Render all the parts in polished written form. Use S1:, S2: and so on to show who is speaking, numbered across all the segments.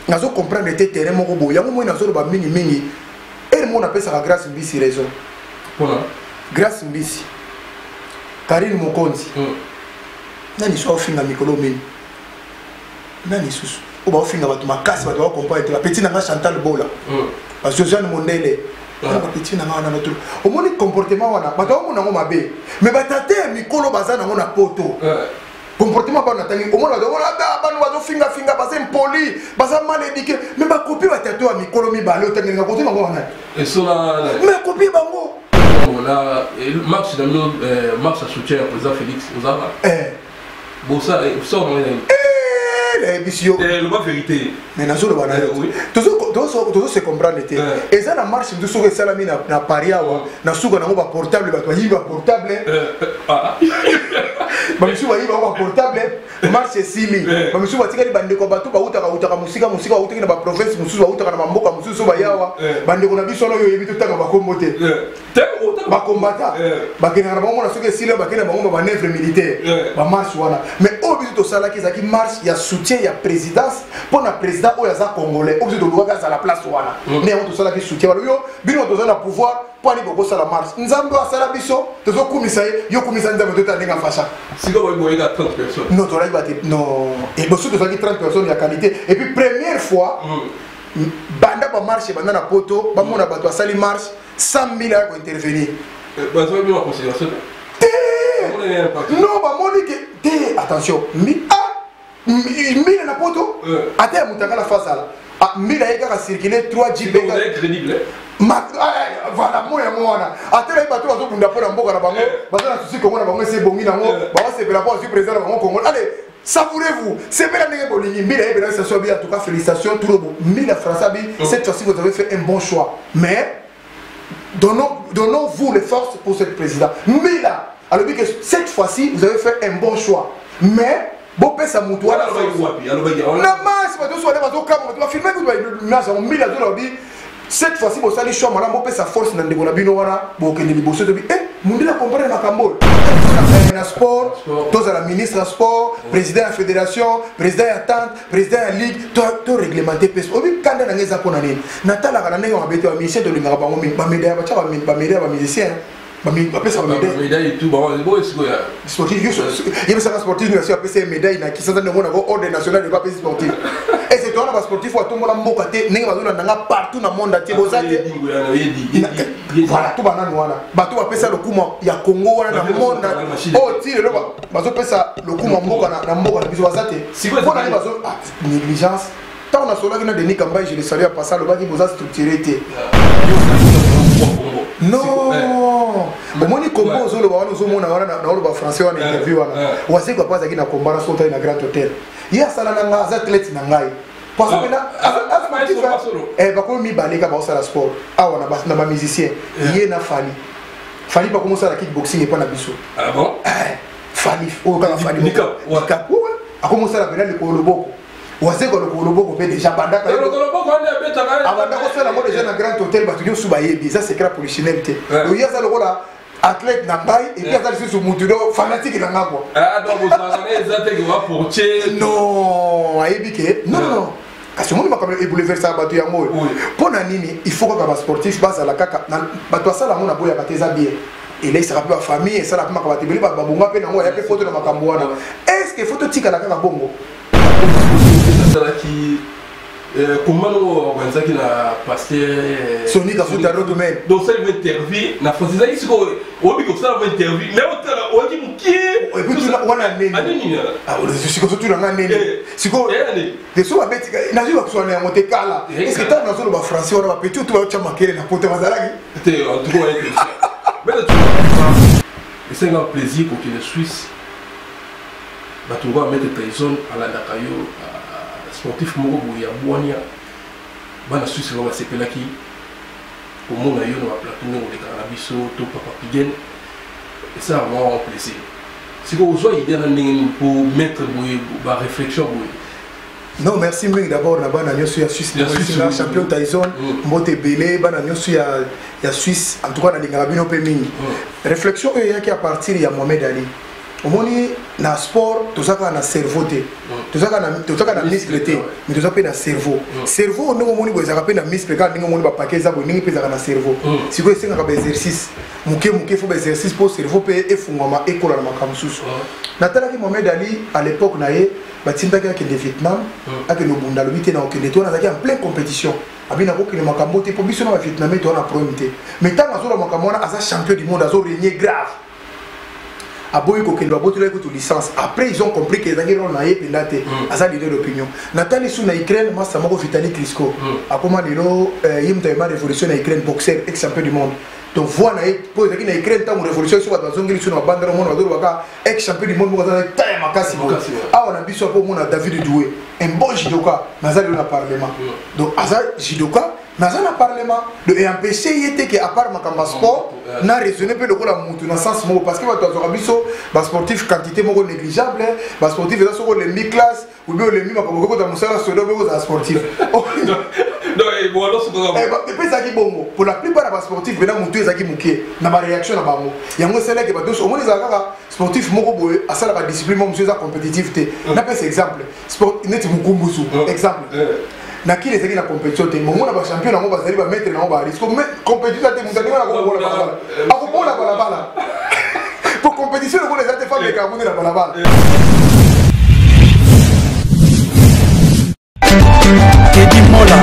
S1: nazo comprendre te terrain moko boya yango moi nazo ba mingi mingi et mon appelle ça grâce mbisi raison
S2: voilà
S1: grâce mbisi Karine Mokonzi nani so finga mikolo mini nani susu o ba finga batu makasi batu ba comprendre la petite nanga Chantal Bola parce que Jeanne Mondele la petite nanga na notre au moni comportement wana batu ba monango mabe mais batate mikolo bazana ngona poto comportement pas natangi au moins on va finga passer impoli passer mal éduqué mais ma copie va tatou à mikolo mi balé otangi na côté bango wana
S2: et cela
S1: mais copie bango
S2: là Max dans le Max a soutien au président Félix Ozara bon ça on
S1: les bisio
S2: le pas vérité
S1: mais na zolo bana tous se comprendre était et ça la marche de souke salami na pariawa na souka na ba portable ba portable bamisu ba yiba portable marche sili bamisu ba tikali bande ko batu ba utaka musika uti na ba province mususu ba utaka na mamboka mususu ba yawa bande ko na biso lo yo yebi tutaka ba kombote ba kombata ba kena na bango na souke sili ba kena bango ba manœuvre militaire ba marche wana mais au biso to sala ki zaki marche ya soutien ya présidence pour na président o ya za congolais au biso to luka za la place wana mais on to sala ki soutien wala yo bino to za na pouvoir pour aller boko sala marche nzambo asala biso to zo kumisa yo kumisa nzambo to taninga fasha
S2: si ko boy boy 30 personnes
S1: non to la non et bosso to za ki 30 personnes ya qualité et puis première fois banda ba marche banda na poto ba mona bato asali marche 100 000 à intervenir
S2: ba zo bien en considération
S1: non ba moni que attention mille na poto ata mutaka la face là ah mille a circuler 3 JB
S2: crédible
S1: voilà moi ata la bato bazo bunda pona mboka na bango bazo na souci kongo na bango c'est bongi nango ba va se rapport sur président na bango Congo allez savourez-vous c'est bien la bolingi mille et ça soit bien en tout cas félicitations tout le monde mille français cette fois-ci vous avez fait un bon choix mais donnons-vous les forces pour ce président mille alors que cette fois-ci vous avez fait un bon choix mais bon pesa mutu wala na masse ba doso wala ba kama ba filmer ku ba na mille dollars bi cette fois-ci bo sali choix mala bo pesa force na ndeko na bino wana bo kende liboso to bi mundi na comprendre makambo na sport tous la ministre de sport président de la fédération président de tente président de ligue to réglementer pesa obi kanda na ngeza pona nini natala kana ndenge mabete wa ministère de linga bango ba médaille ba cha ba médaille ba musicien pesa
S2: médaille et tout bon
S1: sportif il y a ça sportif nous aussi pesa médaille na kisasa ndemo na ordre national de pas pesa sportif et c'est toi na sportif wa tombola mboka te ndenge bazona nanga partout na monde atié bozate voilà tout banana wana bato ba pesa le kuma ya Congo wana na monde oh tire le bazo pesa le kuma mboka na mboka na biso bazate pour aller bazo négligence tant on a solo na Denis Kamba je le salue à passer le baki boza structuré té non omoni kombo ozolo ba wana ozomona wana na oloba français wana interview wana wase kwa paza kina kombara sota na Grand Hotel ya sala na nga za athlète na ngai parce que na ba ko mi baleka ba osala sport awa na ba musicien ye na fali ba commencer la kickboxing et pas na biso
S2: ah bon
S1: fali o ka fali nika a commencer la pédale ko loboko wase ko loboko pe déjà banda ka
S2: loboko ande beta ka
S1: abanda ko sala mo déjà na Grand Hotel ba tu suba yebi ça c'est secret professionnel te o ya ça le là athlète na ngai et puis ça sur mutudo fanatique na ngako
S2: ah donc vous avez ezate ki va porter
S1: non ayebi ke non kasi moni makambo ebouleverse bato yango pona nini il faut que ba sportif basa la kaka bato sala mo na boya bateza bien et là il sera plus famille et ça la makambo batebeli ba bonga pe nango ya pe photo na makambo wana est-ce que photo tika la kaka bongo
S2: qui comment nous organiser qui la pasteur
S1: Sony dans tout autre domaine
S2: donc ça il interview na français ici ko obi ko ça va interview mais on dit muki
S1: et puis tu wana neni ah je suis comme tout na neni siko de so ba betika na jiwa kusona ya monte kala est-ce que tu na solo ba français wana ba petit tu ba cha makere na pote bazalaki
S2: te en tout cas mais c'est un plaisir pour que les Suisses bah tu vas mettre Tyson à la Dakayo sportif moko ya bwania bana Suisse va sepela ki au monde ayo na plateau ngo de cannabis to papa pigen et ça va vraiment plaisir si vous avez idée pour mettre ba réflexion
S1: non merci mec d'abord na bana nyoso ya Suisse na champion Tyson mbote belé bana nyoso ya Suisse en tout cas na lingala bino pe mingi réflexion ya ki à partir ya Mohamed Ali omoni na sport tozaka na cerveau te tozaka na muscle te mais tozaka pe na cerveau cerveau ndenge omoni boye ezaka pe na muscle kaka ndenge omoni bapake eza boye ndenge mpe ezaka na cerveau sikoyo esengaka baexercice moke moke fo baexercice mpo cerveau mpe efungwama ekola na makambo mosusu natalaki Mohamed Ali à l'époque na ye batindaki akende Vietnam akende obunda alobi te na okende to wana azalaki en pleine compétition abi nakokende makambo te mpo biso na bavietnamais to wana problème te mais ntango azola makambo wana aza champion du monde azoregne grave aboyi kokende babotela ekutu licence après ils ont compris que ezalaki role na ye mpenza te aza leader d'opinion natali su na Ukraine masa moko Vitali Klitschko akoma lelo ye moto ayema révolution na Ukraine boxeur ex champion du monde donc voix na ye mpo ezalaki na Ukraine ntango révolution so bato bazongeli su na babandela omona bazolobaka ex champion du monde moko aza taya makasi boye awa na biso apo omona David Doué un bon judoka mais aza lelo na parlement donc aza judoka mais aza na parlement donc empêché ye te ke à part makambo sport na raisonné mpe lokola mutu na sens moko parce que bato azwaka biso basportif quantité moko négligeable basportif eza soko olemi classe ou bien olemi makambo okokota mosala sodo mpe kozala sportif epe ezalaki bongo pour la plupart ya basportif pena mutu ezalaki moke na baréaction na bango yango esalaki bato nyonso omoni ezala kaka sportif moko boye asalaka discipline mo mosu eza compétitif te napesa exemple neti mokumbusu exemple nakili ezalaki na compétition te momona bachampion nango bazali bametre nango barisque compétition te moto alinga na kobola balabala akobola balabala po compétition lokola eza te femme ekaka monde na balabala
S3: Teddy Mola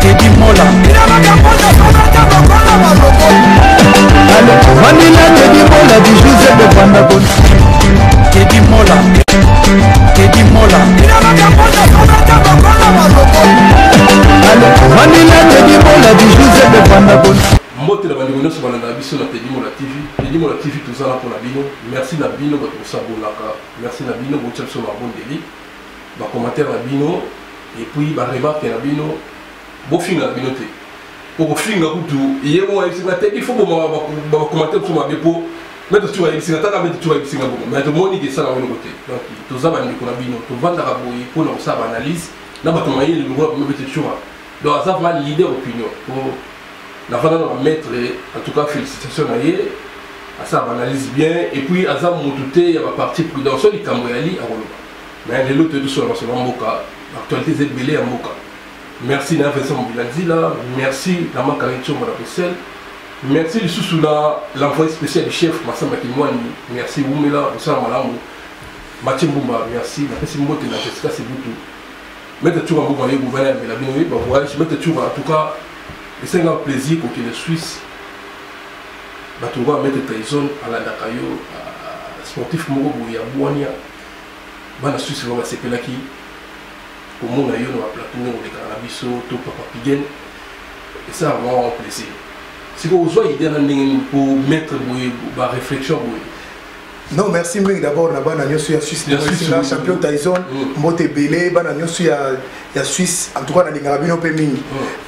S3: Teddy Mola Vanilla Teddy Mola du Joseph de Pandagon Teddy Mola Teddy Mola Vanilla Teddy Mola du Joseph de Pandagon
S2: Mbote la bandeko nyonso balanda biso na Teddy Mola TV. Teddy Mola TV tozala mpona bino. Merci na bino bato kosabonaka. Merci na bino botia biso mabondeli. Bacommentaire na bino et puis baremarque na bino bofinga na bino te. Okofinga kutu yebo ebisinga te il faut bacommentaire biso mabe po mettre tu ebisinga taka mettre tu ebisinga bongo. Mais to moni ke sala wino kote. Donc tozala bandeko na bino tovandaka boye mpona kosala analyse na bato mayele longola bomo bete chura. Donc aza vraiment leader opinion pour la valeur de mettre, en tout cas félicitations à lui, à ça analyse bien et puis à ça monter il y a ma partie prudence il camboyali à Roloba mais les autres tout sur la Mboka l'actualité c'est belé à Mboka merci na Vincent Mobiladi là merci la manque Karicho à Bruxelles merci le sous l'envoyé spécial du chef Massamba Kimwani merci Oumela Moussa Malamu Mathieu Mbumba merci la personne Mbote na Jessica Sebutu mettez toujours un gouvernement gouvernement mais la bienvenue bah voilà je mettez toujours en tout cas c'est un plaisir pour que les Suisses batouva mettre Tyson à la Dakayo sportif moko boya boania bana Suisse va se pelaki au monde ayo na plateau de Carabiso to Papa Pigen et ça vraiment un plaisir si vous avez idée pour mettre ba réflexion
S1: non merci ming d'abord na bana nyoso ya Suisse na champion Tyson mbote belé bana nyoso ya Suisse en tout cas na lingala bino pe mingi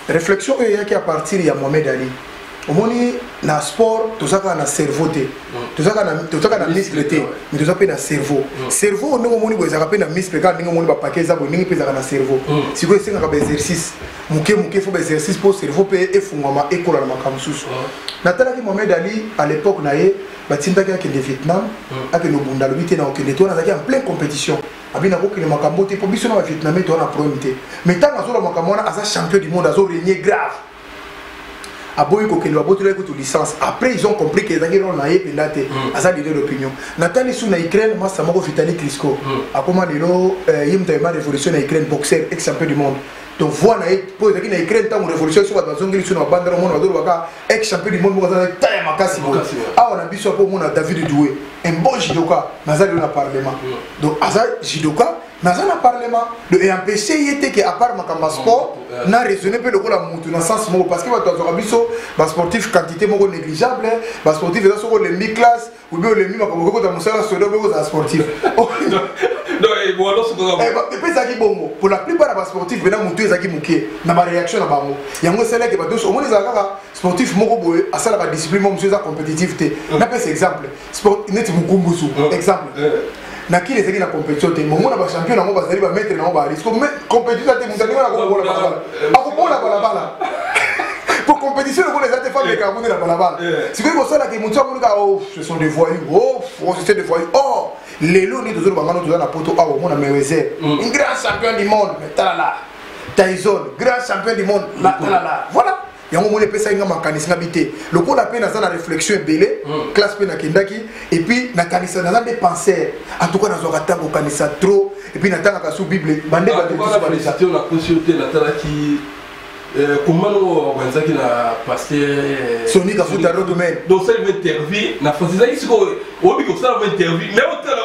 S1: réflexion et yaki à partir ya Mohamed Ali omoni na sport tozaka na cerveau te tozaka na muscle te mais tozaka pe na cerveau cerveau ndenge omoni boye ezaka pe na muscle kaka ndenge omoni bapake eza boye ndenge mpe ezaka na cerveau sikoyo esengaka baexercice moke moke fo baexercice mpo cerveau mpe efungwama ekola na makambo mosusu natalaki Mohamed Ali à l'époque na ye batindaki akende Vietnam akende obunda alobi te na okende to wana azalaki en pleine compétition abi nakokende makambo te mpo biso na bavietnamais to wana problème te mais ntango azola makambo wana aza champion du monde azoregne grave aboyi kokende babotela ekutu licence après ils ont compris que ezalaki role na ye mpenza te aza leader d'opinion natali su na Ukraine masa moko Vitali Klitschko akoma lelo ye moto ayema révolution na Ukraine boxeur ex champion du monde donc voix na ye mpo ezalaki na Ukraine ntango révolution so bato bazongeli su na babandela omona bazolobaka ex champion du monde moko aza taya makasi boye awa na biso apo omona David Doué un bon judoka mais aza lelo na parlement donc aza judoka mais aza na parlement donc empêché ye te ke à part makambo sport na raisonné mpe lokola mutu na sens moko parce que bato azwaka biso basportif quantité moko négligeable basportif eza soko olemi classe ou bien olemi makambo okokota mosala sodo mpe kozala sportif epe ezalaki bongo pour la plupart ya basportif pena mutu ezalaki moke na baréaction na bango yango esalaki bato nyonso omoni ezala kaka sportif moko boye asalaka discipline mo mosu eza compétitif te napesa exemple neti mokumbusu exemple na kile ezaki na compétition te momona ba champion nango bazali ba mettre nango ba risque compétition te mutani wana ko bola balabala akobola balabala pour compétition ko les autres femmes les carbone la balabala si vous voyez ça que mutu amuka oh ce sont des voyous oh c'est des voyous oh lelo ni tozolo bangano toza na poto awo mona Mayweather un grand champion du monde mais talala Tyson grand champion du monde la talala voilà yango mona pesa inga makanisi ngabité lokola pe na za na réflexion belé classe pe na kendaki et puis na kanisa na des penseurs en tout cas na zo katango kanisa trop et puis na tanga ka sous bible bande ba de
S2: ba les station na possibilité na talaki comment on va dire na pasteur
S1: Sonic a foutu à l'autre domaine
S2: donc ça il interview na français ça ici ko obi ko ça va interview mais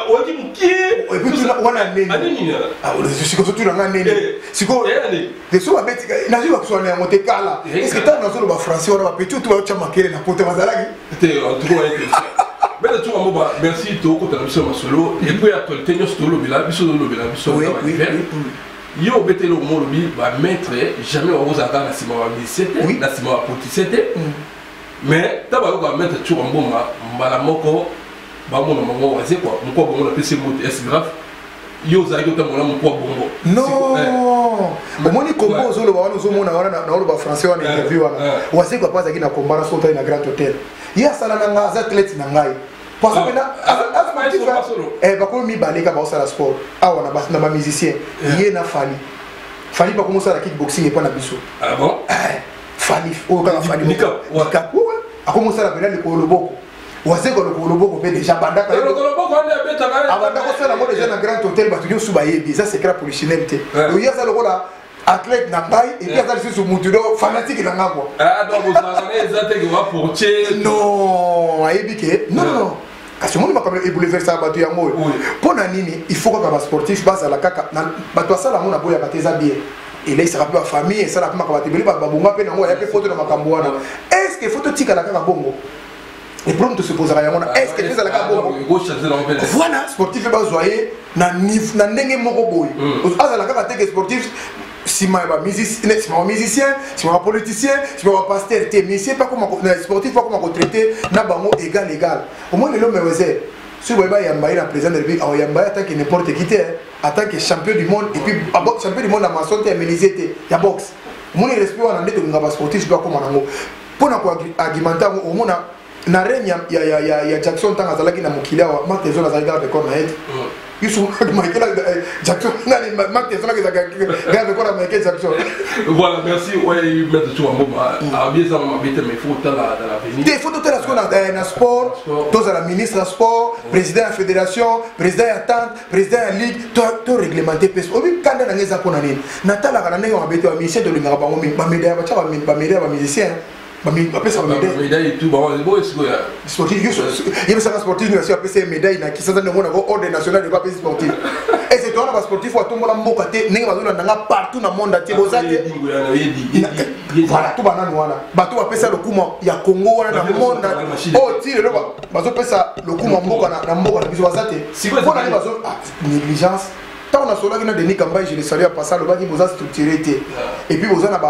S2: on dit muki
S1: et puis tu on a nene ah je suis comme tout na nene siko de so ba beti na jiwa ko na monte kala est-ce que tu na solo ba français on va petit tout va chama kele na pote bazalaki
S2: en tout cas mais tout le monde merci to ko ta biso masolo et puis actualité nous to lobila biso lobila biso yo betelo molobi ba maître jamais on vous attend na sima wa misete na sima wa potisete mais taba ko mettre tu mboma mbala moko ba mona mongo waze quoi mko bongo na pc mot es grave yo za yo tamona mko bongo
S1: non omoni kombo zolo ba wana zo mona wana na olo ba français wana interview wana waze quoi pas na kombara sota na grand hôtel ya sala na nga athlète na ngai parce que na bakolo mibaleka baosala sport awa na ba musicien ye na fali ba commencer la kickboxing et pas na biso
S2: ah bon
S1: fali o ka fali nika a commencer la pédale ko loboko waze ko loboko pe déjà bandaka
S2: ko loboko ande beta ka
S1: abanda ko sala mo déjà na grand hôtel batu nyosu ba yebi ça c'est pour criminalité o ya ça lokola athlète na ngai et puis azali sur mutudo fanatique na ngako
S2: ah donc vous avez ezate ki va porter
S1: non ayebi ke non kasi moni makambo ebouleversa bato yango mpona nini il faut kaka basportif bazala kaka bato asala yango na boya bateza bien ele esaka mpe bafamille esala mpe makambo batebeli babonga mpe nango ya mpe foto na makambo wana est ce que foto tikala kaka bongo le problème te se posera yango na est ce que ezala kaka bongo voilà sportif bazwa ye na ndenge moko boye azala kaka teke sportif sima ba musicien, sima musicien, sima politicien, sima pasteur, technicien, pas comme sportif, pas comme traité, na bango égal. Au moins l'homme Mayweather, si vous voyez Yamba la président de la République, Yamba en tant que n'importe qui en tant que champion du monde et puis champion du monde à ma santé amélisé, ya boxe. Mon respect on a dit que ngaba sportif pas comme nango. Pona ko argumenter au moins na renya ya Jackson tanga zalaki na mukila wa Mark Tyson azalika avec on head. Jackson,
S2: voilà, merci. Ouais, mettre tout en moment. Bien ça, on m'a mis mes photos dans l'avenir.
S1: Des photos de la scola, dans sport, tous à la ministre sport, président de la fédération, président de la tente, président de la ligue, tout réglementé. Oui, quand on a des apponanés, Natal a gagné un béton, un ministère de l'Union, un médaille, un musicien. Après ça
S2: médaille et tout bon c'est beau
S1: sportif il y a ça sportif nous après c'est médaille na qui ça dans le monde ordre national de pas sportif et c'est toi na sportif wa tout le monde mboka te ninga bazona nanga partout dans monde ati bozate voilà tout banana wana bato ba pesa le kuma ya Congo wana na monde oh tire le bazo pesa le kuma mboka na mboka na biso bazate pour na bazo négligence. Tant on a solo qui n'a déni Kamba, je le salue à passer le bas qui vous a structuré et puis vous en avez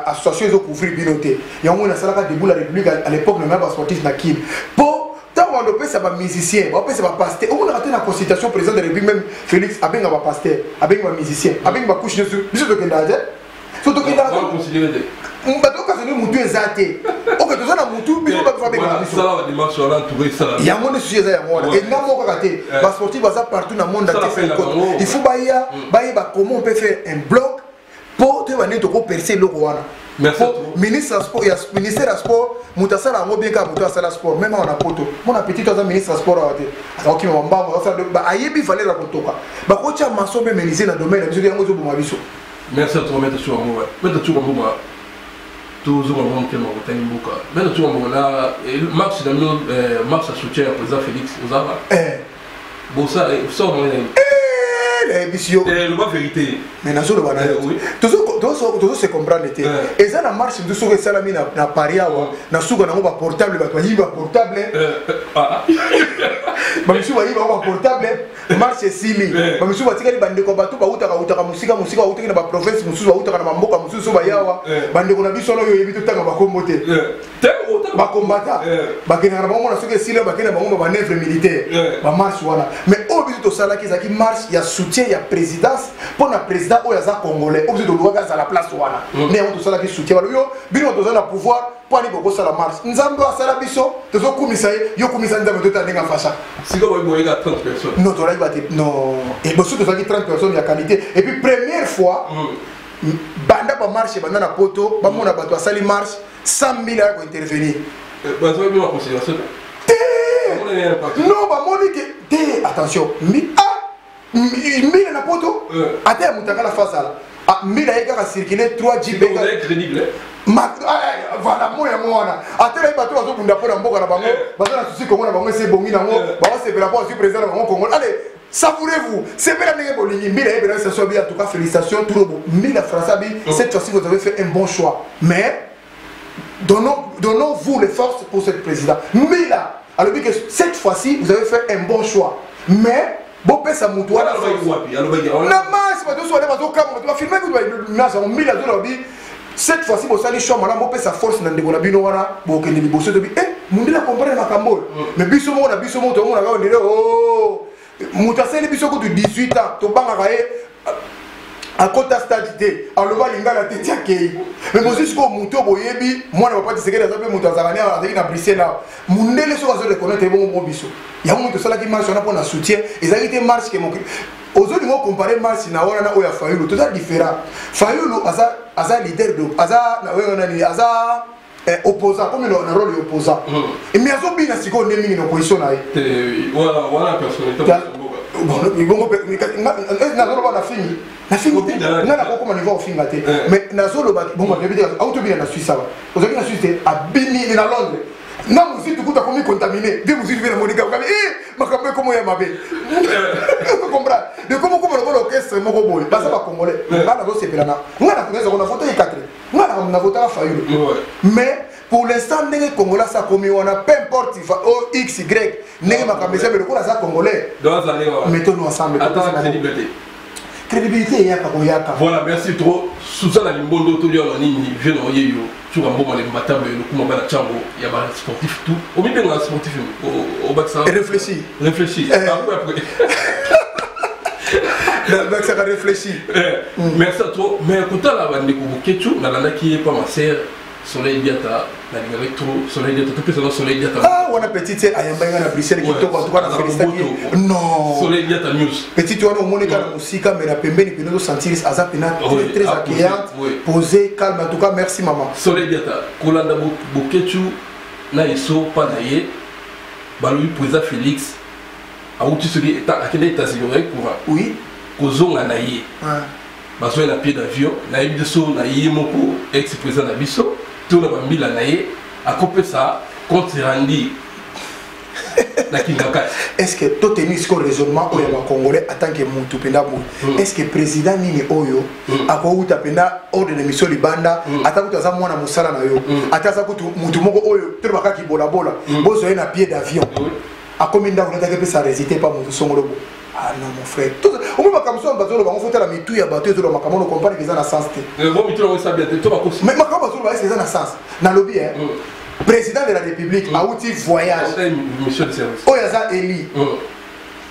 S1: associé aux couvrir binoté. Il y a un salle qui debout la République à l'époque le même sportif Nakim. Pour tant on a c'est pas musicien, on c'est pas pasteur. On a raté la consultation président de la République même Félix Abeng va pasteur, Abeng va musicien, Abeng va coucher dessus. Biso to kenda je. Surtout kenda.
S2: On considérer.
S1: On va donc occasionner mutu ezate. OK, tu as mutu biso ba faire benga biso.
S2: Ça va dimanche là entouré ça.
S1: Il y a mon sujet ça ya moi. Et na mo kakaté. Ba sportif va ça partout dans le monde entier. Il faut ba comment on peut faire un blog pour te venir to percer le wana.
S2: Merci.
S1: Ministre sport, il y a ministère sport, mutasala ngo bien ka mutasala sport, même on a poto. Mon appétit toi ministre sport a été. Alors qui m'a mbamba ça ba ayebi fallait la kotoka. Ba ko tia maso be meniser dans domaine biso yango zo boma biso.
S2: Merci à toi mettre sur moi. Mettre sur moi. Toujours un bon thème au Tanimbuka. Mettre sur moi là Max Damien Max a soutien à président Félix Ozara. Bon ça on
S1: l'émission
S2: la vérité
S1: mais na zolo bana toujours se comprendre était et ça la marche de souka salami na paria na souka na ba portable ba portable ba misu ba portable marche sili ba misu ba tikali bande ko batu ba utaka musika utaki na ba province musu ba utaka na mamboka musu ba yawa bande ko na biso no yo yebi tutaka ba kombote ba combattant ba kena na bango na souka sili ba kena bango ba nègre militaire ba marche wana mais oyo biso tosalaki ezalaki marche ya soutien ya présidence mpo na président oyo aza congolais oyo biso tolukaki azala place wana nde yango tosalaki soutien balobi yo bino toza na pouvoir mpo ani bokosala marche nzambe asala biso tozokumisa ye yo kumisa nzambe tota ndenge afasha
S2: sikoyo boyeka 30 personnes
S1: non tolaki bate non bosu tozalaki 30 personnes ya qualité et puis première fois banda bamarche banda na poto bamona bato asali marche 100 000 aya kointervenir
S2: bazoyebi baconsidération
S1: non bamoni ke te attention mille na poto ata ya moto akala face ala mille aye kaka circule 3 jib voilà moya yango wana ata naye bato bazobunda mpo na mboka na bango baza na susi kongo na bango esi ebongi nango bawasepela mpo azwi président na bango congolais allez savourez-vous sepela ndenge bolingi mille aye benaki station abi en tout cas félicitations tout le monde mille à français abi cette fois-ci vous avez fait un bon choix mais donnons-vous les forces pour ce président Mila alors que cette fois-ci vous avez fait un bon choix mais bon pesa mutu wana na masse bato so ba to kama bato filmer que na ça Mila zo lobi cette fois-ci vous allez choix madame bon pesa force na ndeko na bino wana bo ke ni liboso to bi mundila comprendre makambo mais biso mo to mona ka ndile oh mutu aseli biso ko 18 ans to banga ka à côté stade T alors va linga la tête ya kei mais bon jusqu'au muto boyebi moi na pas de secret ça peut muto azalani avec na Bruxelles là mundele so azo reconnaître bon biso ya muto sala ki marche on a pour na soutien ezalaki marche que mon ozoli ngo comparer marche na wana na oya Fayulu tout ça différent Fayulu aza leader de aza na wewe nani aza opposant comme le rôle opposant et mais azo bina siko ndemi na opposition na ye
S2: voilà personnalité
S1: bon ibongo nazoloba na fini nga na kokoma niveau ofinga te mais nazoloba bongo bebite autobina na Suisse aba ozaki na Suisse te abini na Londres na musi tukuta komi contaminé de musi vivre na monika kabi makambo komo ya mabe comprendre de komo komo le orchestre moko boy basa ba congolais bana zo sepela na nga na ngeza kona voter 4 nga na voter a Fayulu mais pour l'instant ndenge congolais ça komi wana peu importe o x y ndenge makambo ça mais ko za congolais mettons-nous ensemble crédibilité yaka koyaka
S2: voilà merci trop Susana Limbondo to lio nini jeune oyeyo tu va mboma le matable le kuma bana chango ya ba sportif tout au milieu de sportif au bac ça
S1: réfléchir
S2: après
S1: donc ça réfléchir
S2: merci à toi mais kota la bande ko kechu na lana ki pas ma sœur Soleil Diata na numéro trop Soleil Diata tout que Soleil Diata
S1: on a petite ayamba na Bruxelles qui toko en tout cas na féliciter non
S2: Soleil Diata news
S1: petite wana omoneka na musika mais na pembeni pino do sentir aza pena très accueillante posée calme en tout cas merci maman
S2: Soleil Diata kolanda bokechu na iso pa na ye balobi président Félix a outi celui état à quel état c'est pour
S1: oui
S2: kozonga na ye bazo na pied d'avion na yebiso na ye moko ex président na biso tout na bambila na ye akope ça compte rendu na Kingakat
S1: est-ce que tout tenir ce raisonnement au Yaba congolais en tant que mutu penda boy est-ce que président nini oyo akouta penda ordre de mission libanda atakuta za mwana musala na yo ataza kutu mutu moko oyo to bakaki bola bola bozo na pied d'avion akominda on atake pesa résister pas mutu songolo ah non mon frère tout on peut pas comme ça bazolo ba on faut la mitu ya bateau to makamo no comprendre que ça na sens te
S2: bon mitu on ça bien to ba ko
S1: mais makamo bazolo ba c'est ça na sens na lobby hein président de la République a outil voyage
S2: mission de service
S1: oyaza Eli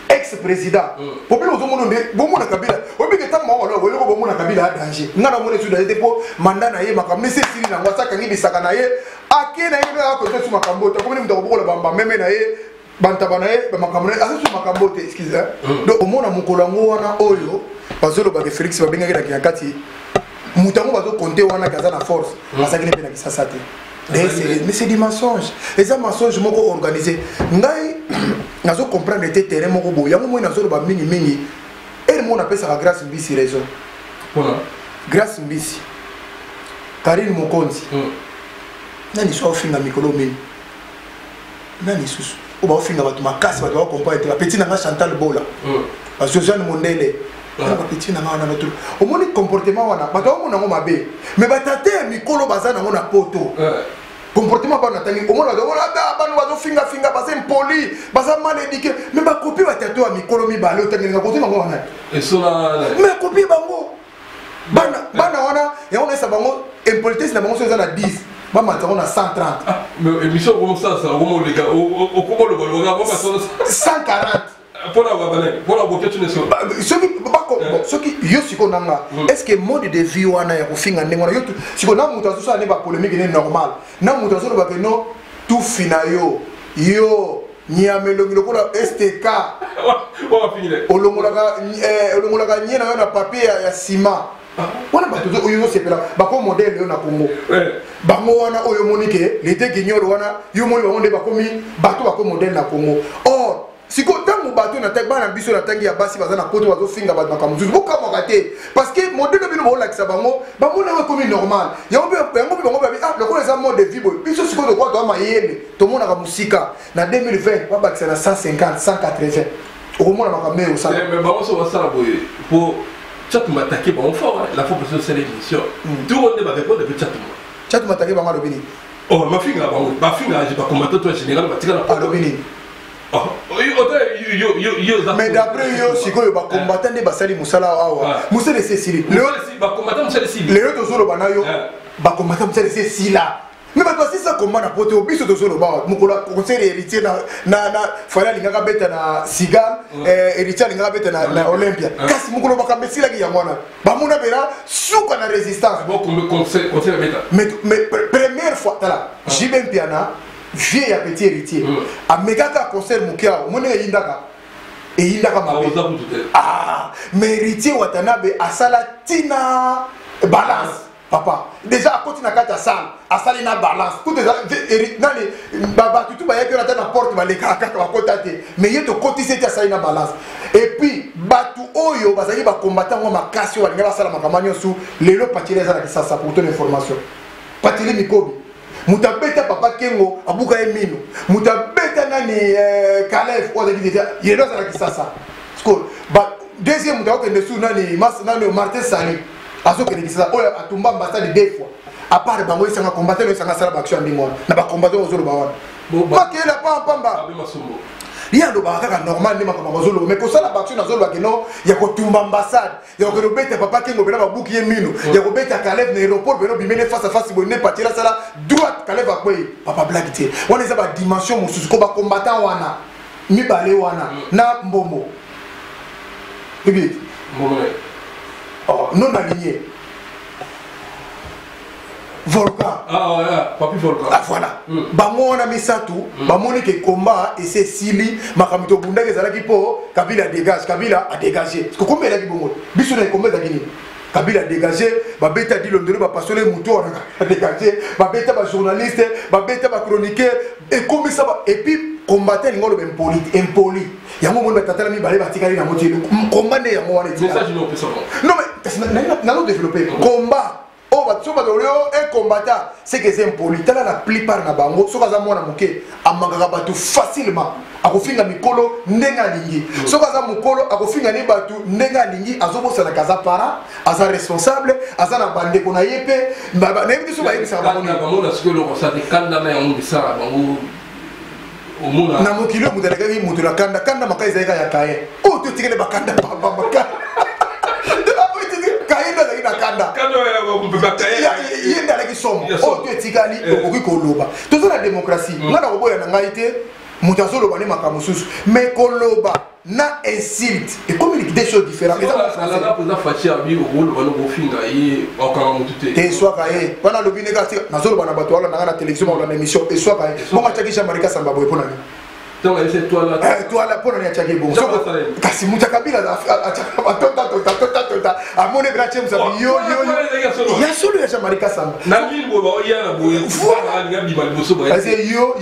S1: ex-président problème au monde bon na Kabila obi que tant mo wala wala ko bon na Kabila danger ngana mo ne su d'aller po mandat na ye makambo ne se siri na ngwasa kangi bisaka na ye akena ye na ko to makambo to ko ni mutako bokola bamba meme na ye bantaba na ye makambo na asu makambo te excuse donc omona mukolo ngo wana oyo bazolo ba Félix babengaki na Kinakati mutango bazo compter wana kaza na force basaki ne pena kisasa te mais c'est des mensonges les mensonges moko organisé ngai nazo comprendre te terrain moko bo yango moi nazo ba mingi mingi et mon appelle ça grâce mbisi raison
S2: voilà
S1: grâce mbisi Karine Mokonzi nani so finga mikolo mini nani susu o ba finga batu makasi batu ba comprendre la petite na Chantal Bola parce que Jeanne Mondele na petit na ngana notre au moni comportement wana batu ngo nango mabe mais batate mikolo bazana ngo na poto comportement ba natali au moni ba no finga basa impoli basa mal éduqué mais ba copie batate wa mikolo mi ba le otangi na kote ngo wana
S2: et cela
S1: mais copie bango bana wana ya on esa bango impolitesse na bango so na 10 ba matako na 130
S2: mais émission comme ça au moment les gars au comment le
S1: 140
S2: pour la boquette tu ne sais pas
S1: ce qui yo siko nanga est-ce que mode de vie wana ya kofinga ndengona yo siko na mutu azusa ne ba polémique ne normal na mutu azusa ba que non tout fina yo Niamelo lokola STK olongolaka nyena yo na papier ya ciment wana bato oyo sepela bako modèle yo na Congo bango wana oyo monike l'été guignol wana yo moni bango nde bakomi bato bako modèle na Congo or siko tango bato na tag bana biso na tangi ya basi bazana poto bazo finga bato makamuzu boka mokate parce que modèle bino ba olakisa bango na komi normal yango bango ba ah lokola za mode de vie boy biso siko de quoi to mayele to mona ka musika na 2020 ba bakisa na 150 180 au moins na kamé au ça
S2: mais bango so va ça boy pour chat m'attaquer bon fort la fois parce que c'est l'émission tout le monde va répondre depuis
S1: chat m'attaquer bango le bini
S2: oh ma finga bango ba finga j'ai pas combattre toi général ba tika na
S1: le bini
S2: mais
S1: d'après yo sikoyo ba combattant de basali musala awa musala Cécile
S2: le ba combattant musala Cécile
S1: le to zolo banayo ba combattant musala Cécile mais ba si ça comment na pote obiso to zolo ba mukola conseil héritier na fala lingaka beta na Sigal héritier lingaka beta na Olympia kasi mukolo ba kambesila ki yamona ba mona bela suka na résistance
S2: beaucoup me conseil beta
S1: mais première fois tala Jibem Piana vieux ya petit héritier amekaka concert mukia mone yindaka et yindaka mabe mais héritier watanabe asala tina balance papa déjà à côté na kata salle asali na balance tout déjà nani baba tutu ba yeke na porte ba leka kaka ba kotate mais yeto côté c'était asali na balance et puis batu oyo bazali ba combattant wa makasi wa ngala sala makamanyo su lelo patile za na kisasa pour ton information patile mikobi mutabeta papa Kengo abuka emino mutabeta nani Caleb oza kideta yelo za kisasa school ba deuxième mutako kende su nani Martin Sali azo kende kisasa oya atumba ambassade deux fois à part bango isanga combattre no isanga sala action ndimo na ba combattre ozolo ba wana makela pamba yando ba kaka normal ndima kama bazolo mais ko sala action azolo ba keno ya ko tumba ambassade ya ko beta papa Kengo bela ba buki emino ya ko beta Caleb na aéroport beno bimene face à face bonne patira sala droite Caleb akoy papa blague te wana za ba dimension mususu ko ba combattant wana mibale wana na mbombo bibi oh non aligné volcan
S2: papi volcan
S1: voilà bango na misatu bamoni ke combat et c'est sili makamito bundake zalaki po Kabila dégage Kabila a dégagé ko kombe la bongo biso na combat za kini Kabila dégagé ba beta di londolo ba passer muto a dégagé ba beta ba journaliste ba beta ba chroniqueur et comme ça et puis combattre ngolo impoli yango mon batala mi balé batikali na moti combat ne yango wana
S2: message non peut
S1: non mais na développer combat oh ba tsoba do un combattant c'est que c'est impoli tala la plupart na bango soka za mwana muke amangaka batu facilement akofinga mikolo ndenga lingi soka za mukolo akofinga ni batu ndenga lingi azobosa na kaza para aza responsable aza na bande kona yepe na yebi so ba yebi sa bango
S2: na bango na sikolo ko sa te kanda na yango bisara bango omuna
S1: na mokilo mutaleka ki mutu la kanda makai zaika ya kaye o to tikele bakanda pamba makanda kanda yenda la kisomo o to etikali okoki koloba tozo na démocratie ngana koboya na ngai te mutu azoloba ne makambo susu mais koloba na insulte et comme des choses différentes et soit kaye pendant le binéga nazoloba na bato wala na télévision wala na émission et soit kaye bonga chakisha marika samba boy pona
S2: donc c'est toi
S1: là pour na chaki bon kasi muta Kabila achaka batota amone brache msabi yo ya solo ya marika samba
S2: na ngilbo ba ya boye voilà nga bima liboso ba
S1: yo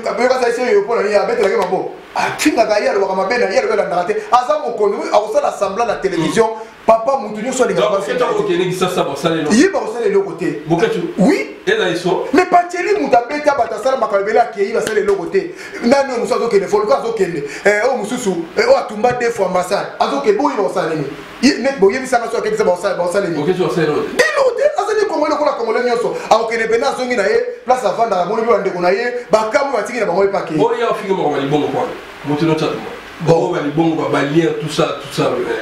S1: Kabila ka sa yo pona ni abetela ke mabo akinga ga yalo kama bena yalo la ndate azamo kono akosala semblant la télévision papa mutunyo so linga ba
S2: fait ok ni sasa ba sala lo
S1: yiba osala le côté
S2: bokachu
S1: oui
S2: et là iso
S1: mais pateli mutabeta batasala makalbela ki yiba sala le côté nani muso zo kene folka zo kene o mususu o atumba deux fois ambassade azo ke boyi ba osala ni net boyi bisanga so ke ba osala ni
S2: bokachu osala lo
S1: dilote azali kongole kola kongole nyoso akokene bena zongi na ye place avanda la moni bi ndeko na ye bakamu batiki na bango epake
S2: boya ofinga mo mali bongo kwa mutuno chatuma bon ba lien tout ça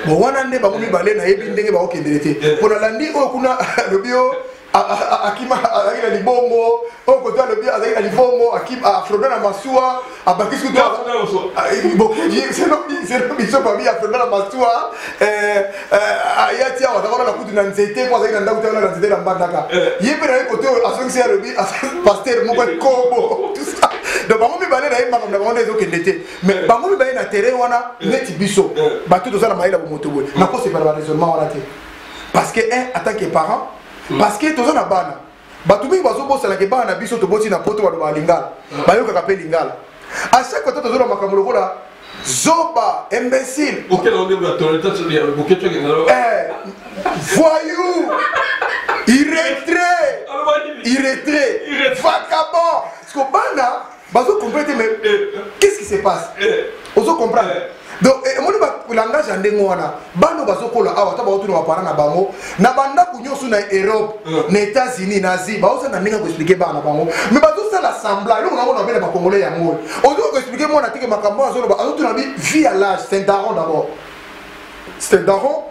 S1: bon wana nde bango mibale na yebi ndenge ba okendele te pona landi o kuna lobio akima azali na libongo o côté le bien azali na libongo akima afroda na masuwa abakisi to bokoji c'est no biso ba bi afroda na masuwa ayati awa dakona na kutu na nzete kwa azali na ndaku tala na nzete na mbandaka yebe na côté asongisi ya lobi pasteur moko kobo tout ça donc bango mi balé na yema comme na bango ezo kendete mais bango mi balé na terrain wana neti biso ba tout ça na maïla bo moto boy na ko c'est pas le raisonnement wana te parce que en tant que parent parce que tous na bana batu mingi bazobosana ke bana biso toboti na poto balo balingala bayokaka pe lingala à chaque fois tozona makambo lokola zoba imbécile
S2: auquel on devrait tourner
S1: voyou irrétré vagabond parce que bana bazo comprendre mais qu'est-ce qui se passe ozo comprendre donc moi le langage en dengoana bano bazokola awa ta baotu na parana na bango na banda kunyosu na Europe na États-Unis na Asie baosa na ninga ko expliquer bana bango mais bazo ça l'assemblage yo na bela ba congolais ya ngol ozo ko expliquer moi na tike makambo azo ba azo na bi vie à l'âge c'est daron d'abord c'est daron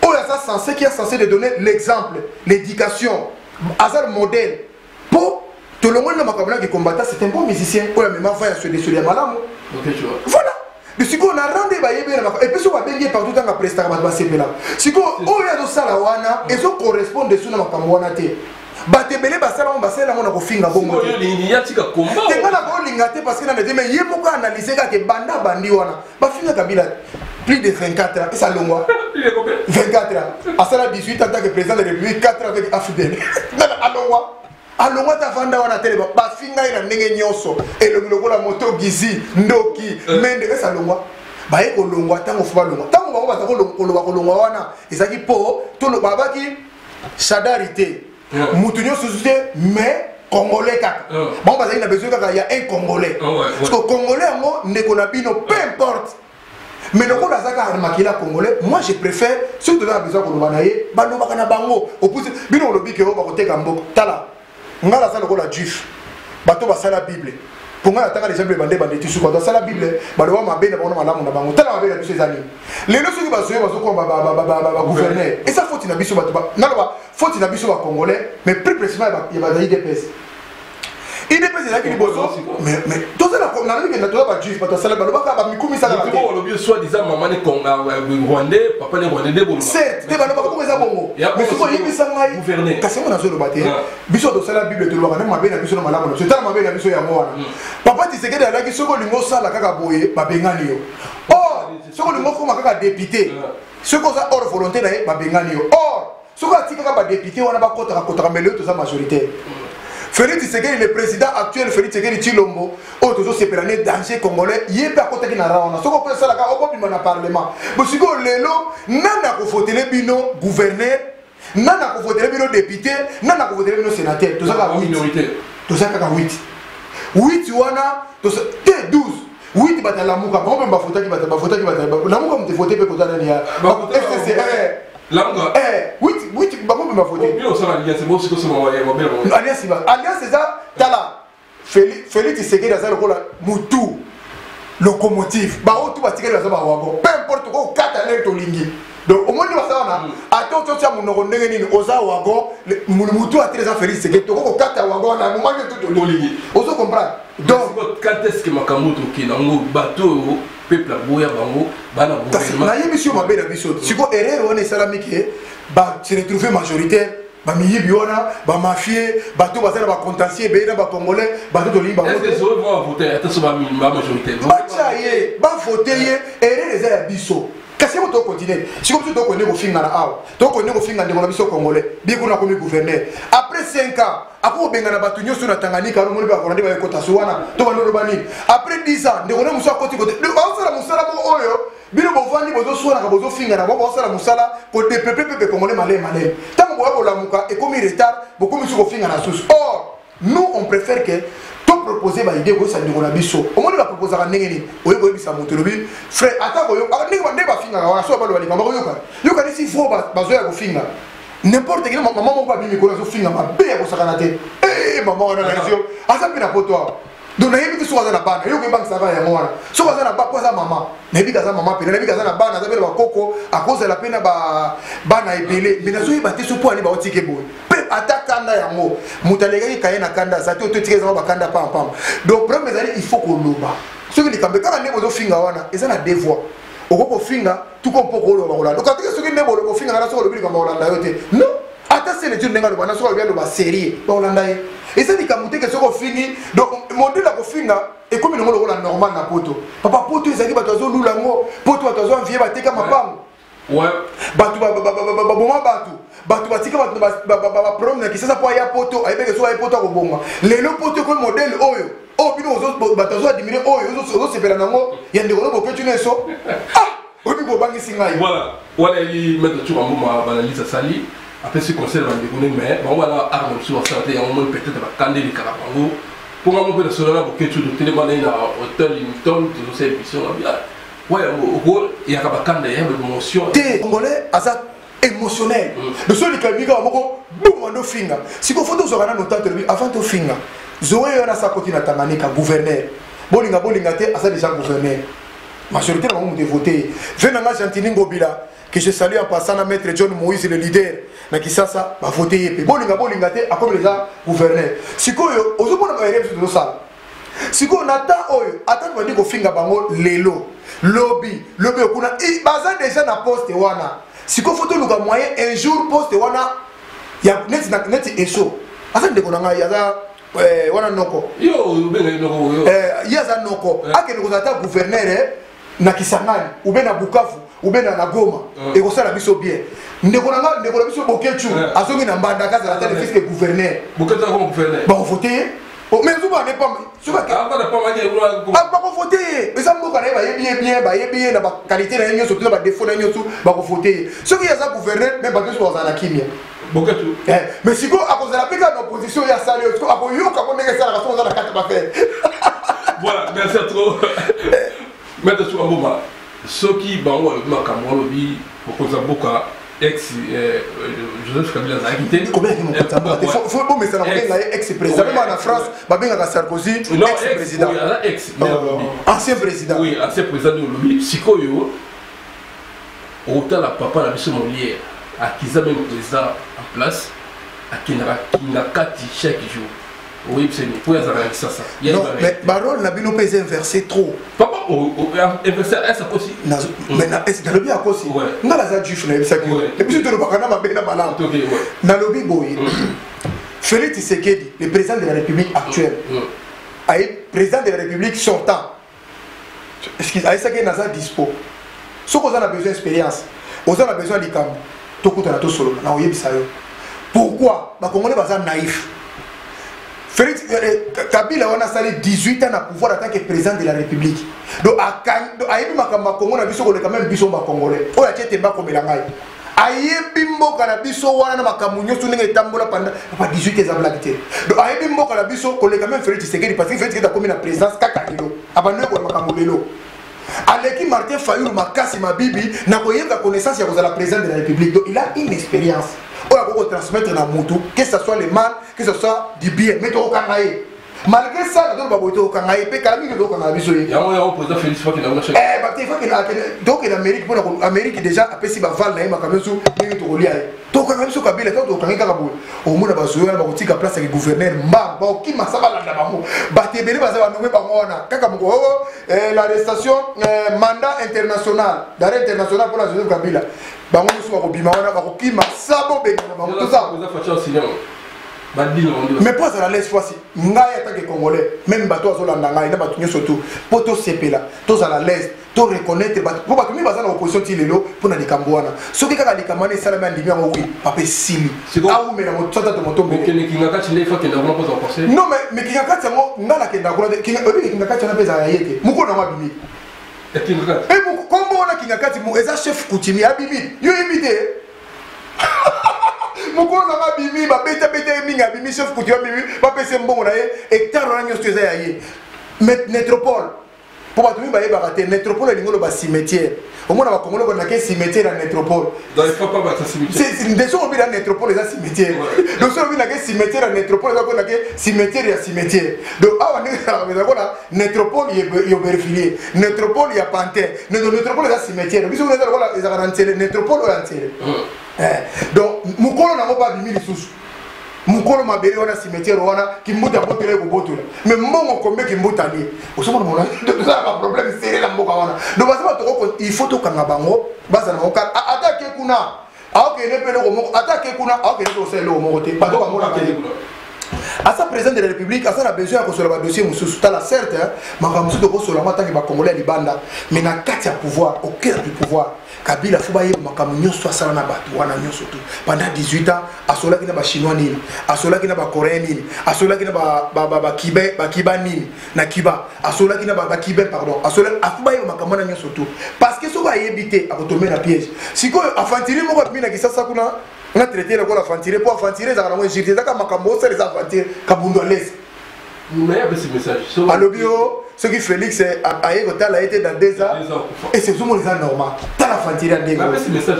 S1: oh là ça censé qui est censé de donner l'exemple l'éducation azal modèle pour tout le monde na makambo qui combattant c'est un bon musicien oh la même va se désoler malamu
S2: OK tu vois
S1: voilà. Si on a rendu et puis si on a bien partout dans la prestation, si on a dos sala wana, et ça correspond dessus dans ma camoana te. Batebele basala on basala on a kofinga bongo.
S2: Il y a tika combat.
S1: Te ngala ko lingate parce que na me mais yemo ko analyser que banda bandi wana. Ba finga kabila plus de 24 ans et ça longwa. 24 ans. Asala 18 ans en tant que président de la République, 4 ans avec Afidel. Alongwa. Alongwa ta vanda wana tele ba finga ina ndenge nyoso et le lokola moto gizi ndoki mende esa longwa ba e ko longwa tango fuba longwa tango bango ba ko longwa wana ezaki po to lo babaki chadarité mutu nyoso te mais congolais kaka bango bazali na besoin kaka ya un congolais parce que congolais ngo ndeko na bino peu importe mais le kola zaka makila congolais moi je préfère surtout dans la besoin ko lobana ye bano bakana bango opuse bino lobi ke o ba ko teka mboko tala ngala ça le la juif bato ba sala bible pour ngala taka les gens bande bande tissu quand sala bible ba lo ma bena ba no malamu na bango tala ba bena biso ezali les leçons qui ba zoé ba zo ko ba gouverner et ça faut ina biso bato ba ngala ba faut ina biso ba congolais mais plus précisément il va d'ailleurs IDPS IDPS là qui ni bozo mais tout ça na ngi na to ba juif ba to sala ba lo ba ba mikumi sala ba
S2: ko lo bi soit disant maman ne konga rwandais papa ne rwandais de bon
S1: c'est te ba lo ba ko za bongo mais ce ko yibi sanga
S2: gouverner
S1: kasi mo na zo lo ba te biso to sala bible to lo ba na ma be na biso na malamu na c'est tellement be na biso ya mo wana papa ti sekede ala ki soko lingo sala kaka boye ba bengani yo oh soko lingo ko kaka député soko za hors volonté na ba bengani yo oh soko atika ka ba député wana ba kota melio to za majorité Félix Tshisekedi le président actuel Félix Tshisekedi Tshilombo o tozo sepelane danger congolais yebe akota ki na raona soko pe sala ka obo bima na parlement bosiko lelo nana ko fotele bino gouverneur nana ko fotele bino député nana ko fotele bino sénateur toza ka minorité toza ka 8 wana toza te 12 8 batala muka ba mbe bafotaki bata la muka mte voter pe kota nani ya FCC
S2: Langa.
S1: 8 bango mbe bafotaki
S2: bien ça alliance c'est bon c'est que c'est mon
S1: alliance ça tala Félix Tshisekedi azali lokola mutu locomotive ba otu batikeli baza ba wago peu importe ko kata le tolingi donc au moins nous ça na ato to tia munoko ndenge nini oza wago mutu atreza Félix Tshisekedi to ko kata wago na moment tout tolingi ozo comprendre donc
S2: quand est-ce que makamuto ki na ngo bateau peuple aboya bango bana gouvernement
S1: na yebi sio mabena biso siko erreur on est salamike ba se retrouver majoritaire ba miyibi wana ba mafie bato bazala ba contentieux be na ba congolais bato to limba
S2: est-ce que les autres vont voter attention ba majoritaire
S1: ba chaye ba voter ye erreur les a biso kasi mo to continuer siko to ko finga na awa to ko finga ndeko na biso congolais bi kuna ko mi gouverneur après 5 ans ako benga na bato nyoso na Tanganyika ro mo ba ko ndeba ko tasuwana to ba no bani après 10 ans ndeko na muso akoti ko ba sala musala mo oyo bino bovandi bozo swana ka bozo finga na bo sala musala ko de pepe congolais malais tango bo la muka et comme retard beaucoup mi ko finga na sous or nous on préfère que to proposer ba idée ko sa ndeko na biso o mo ba proposer ka ndenge ni oyo ko bisa moto lobi frère atako yo ndenge ba finga wa so ba lo ba ko yo ka si fo ba zo ya ko finga n'importe quel maman mo ba bimi ko zo finga ma be ya ko sakana te maman on a raison asa pina poto donc nayebi ki soki aza na bana yoki ebangisaka yango wana soki aza na bana po aza mama nayebi ki aza mama pene nayebi ki aza na bana aza mpe na bakoko akozala mpe na bana ebele me nazoyeba te so mpo ani baotike boye mpe ata kanda yango moto alekaki kaye na kanda aza te ototika ezango bakanda pampam donc problème ezali il faut koloba soki likambo kaka nde bozofinga wana eza na deux voix okokofinga tuko mpoko oloba kolanda okatiki soki nde boloba ofinga ngana soki olobi likambo bakolanda yo te non ata se le jour ndenge aloba na soki alobi aloba série bakolanda ye eza likambo te ke soki ofingi donc modele akofinga ekomi nango lokola normal na poto papa poto ezalaki bato azolula yango poto bato azoanvie bateka mapango bato baboma bato batika baproblème na kisasa mpo aya poto ayebeke soki aye poto akobonga lelo poto ekomi modele oyo oyo bino bato azoadimire oyo ozosepela nango ya ndeko loboketu neso oyebi bobangisi ngai
S2: wana eli maître tuka mboma banalise asali apesi conseil bandeko ne mais bango wana arme mosusu basala te yango moi peut-être bakandelikaka bango mponga mo mpe na solo na boketu totelema nai na hotel Limington tozosala émission na waya oko yaka bakanda ya émotion
S1: te congolais aza émotionnel de so likambi kaka moko buma ndo finga siko fo tozwaka nano tante lobi avant tofinga zoe yo na sakoti na Tanganyika gouverneur bolinga te asa déjà gouverneur majorité na bango moto evote ve nanga Gentini Ngobila que je salue en passant à maître John Moïse le leader na Kisasa ba voter yepe bolinga te akomi déjà gouverneur sikoyo ozomona ba élèves de sala sikoyo nata oyo atatu bandi kofinga bango lelo lobby okuna baza déjà na poste wana sikoyo foto luka moyen un jour poste wana ya neti eso asa ndeko na ngai aza wana noko
S2: yo benga noko yo
S1: yaza noko akende kozata gouverneur na Kisangani ube na Bukavu ube na Goma ekosala biso bien ndeko na biso boketu azongi na mbanda kaza la tele fisque gouverneur
S2: boketu comme gouverneur
S1: ba voter mais zuba n'est pas zuba ba voter mais ça mboka na ba yebi na ba qualité na nyoso to ba défaut na nyoso ba voter ce qui yaza gouverneur mais ba to za na kimia
S2: boketu
S1: mais siko akozala pika na opposition ya sale siko akoyoka ko ndenge sala ka za na kata ba faire
S2: voilà merci trop maître tuka mboma soki bango alobi makambo alobi mokonzi ya mboka ex Joseph Kabila azalaki te
S1: faut bomesana kobenga ye ex président mema na France babengaka Sarkozy ex président ancien président
S2: oui ancien président de olobi sikoyo otala papa na biso Molière akiza même président en place akendaka kinga kati chaque jour oui c'est pour les analyser ça
S1: non mais parole na bino pèse inversé trop
S2: papa inversé ça aussi
S1: mais na est dans le bien aussi ngala za juif na bisa et puis tu le bakana mabe na malam na lobby boy Félix Tshisekedi le président de la République actuelle président de la République sortant excuse a ça que naza dispo ce qu'on a besoin d'expérience on a besoin de camp to kutana to solo na oyebisa yo pourquoi ba congolais baza naïf Félix Kabila on a salé 18 ans à pouvoir en tant que président de la République. Donc ayebi makamba Congo na biso ko le quand même biso ba congolais. O ya tete ba komela ngai. Ayebi mboka na biso wana na makambo nyoso ndenge etambola pendant pas 18 ans blaguité. Donc ayebi mboka na biso ko le quand même Félix Tshisekedi parce que Félix Tshisekedi a commis la présidence kaka lelo. Abandonné ko makambo lelo. Aleki Martin Fayulu makasi mabibi na koyeba connaissance ya la président de la République. Donc il a une expérience. On va transmettre dans mon tout, que ce soit le mal, que ce soit du bien, mais au Kangaï. Malgré ça, on va voter au Kangaï, et quand même, il y a un
S2: il y a un président Félix Faki dans le chèque.
S1: Donc, l'Amérique, pour l'Amérique, déjà, après, si va val, il y a un sous, il y a un relié. Donc, quand même, ce Kabila, donc, quand il y a au monde, il y a un place avec le gouverneur, qui m'a ça va là, l'arrestation, mandat international, d'arrêt international pour la Joseph Kabila. Bango so ko bima wana ko kima sabo be na bango tout ça mais pas à la laisse fois-ci ngai attaque congolais même bato azolanda ngai na bato nyoso tout poto sepela tous à la laisse to reconnaître bato pour bato mi baza na opposition ti lelo pour na likambo wana soki kaka likamane sala ma ndimi yango oui papa sili au mena mo tsata to moto be
S2: kene kinga kati le fa kenda ko za passer
S1: non mais kinga kati yango ngala kenda ko kinga kati na pesa ya yeke muko na mabimi et comment on a qui n'a qu'à dire mon chef coutumier abimi yo imité mon on a abimi ba beta minga abimi chef coutumier abimi ba pese mbongo na ye hectare na nyoso eza ya ye métropole pour batumi ba yeba raté métropole lingolo ba cimetière au moins ba congolais on a que cimetière en métropole
S2: dans les pas ba cimetière
S1: c'est déjà on dans métropole les cimetière donc ça on a que cimetière en métropole on a que cimetière et cimetière donc ah on est là métropole il y a vérifié métropole il y a panthère métropole les cimetière biso on est là les garantir métropole entière donc mukolo na mo ba bimi lisusu mukolo mabeli wana cimetière wana kimbuta botele ko botula mais mongo kombe kimbuta ni osoma mona ça pas problème c'est la mboka wana donc basaba to il faut to kanga bango basa na moka attaque kuna aoke ne pele ko moko attaque kuna aoke ne ko selo moko te pas to ka mona kele à sa président de la République à ça a besoin de sur le dossier mususu tala certes makamusu to ko sur la mata ki ba congolais libanda mais na kati ya pouvoir au cœur du pouvoir Kabila Foubaye makamunyo soit ça na batu wana nyo surtout pendant 18 ans asola ki na ba chinois nini asola ki na ba coréen nini asola ki na ba kiba nini na kiba asola ki na ba kiba pardon asola Foubaye makamana nyo surtout parce que so ba yebité a tomber na piège siko afantiri moko mina ki sasa kuna na traiter la ko afantiri pour afantiri za na mo jirité za ka makambo ça les afantiri kabundo laisse
S2: mais avec ce message
S1: allo bio ce qui Félix a été dans 2 ans et c'est tout le monde normal t'as la fantine
S2: mais avec ce message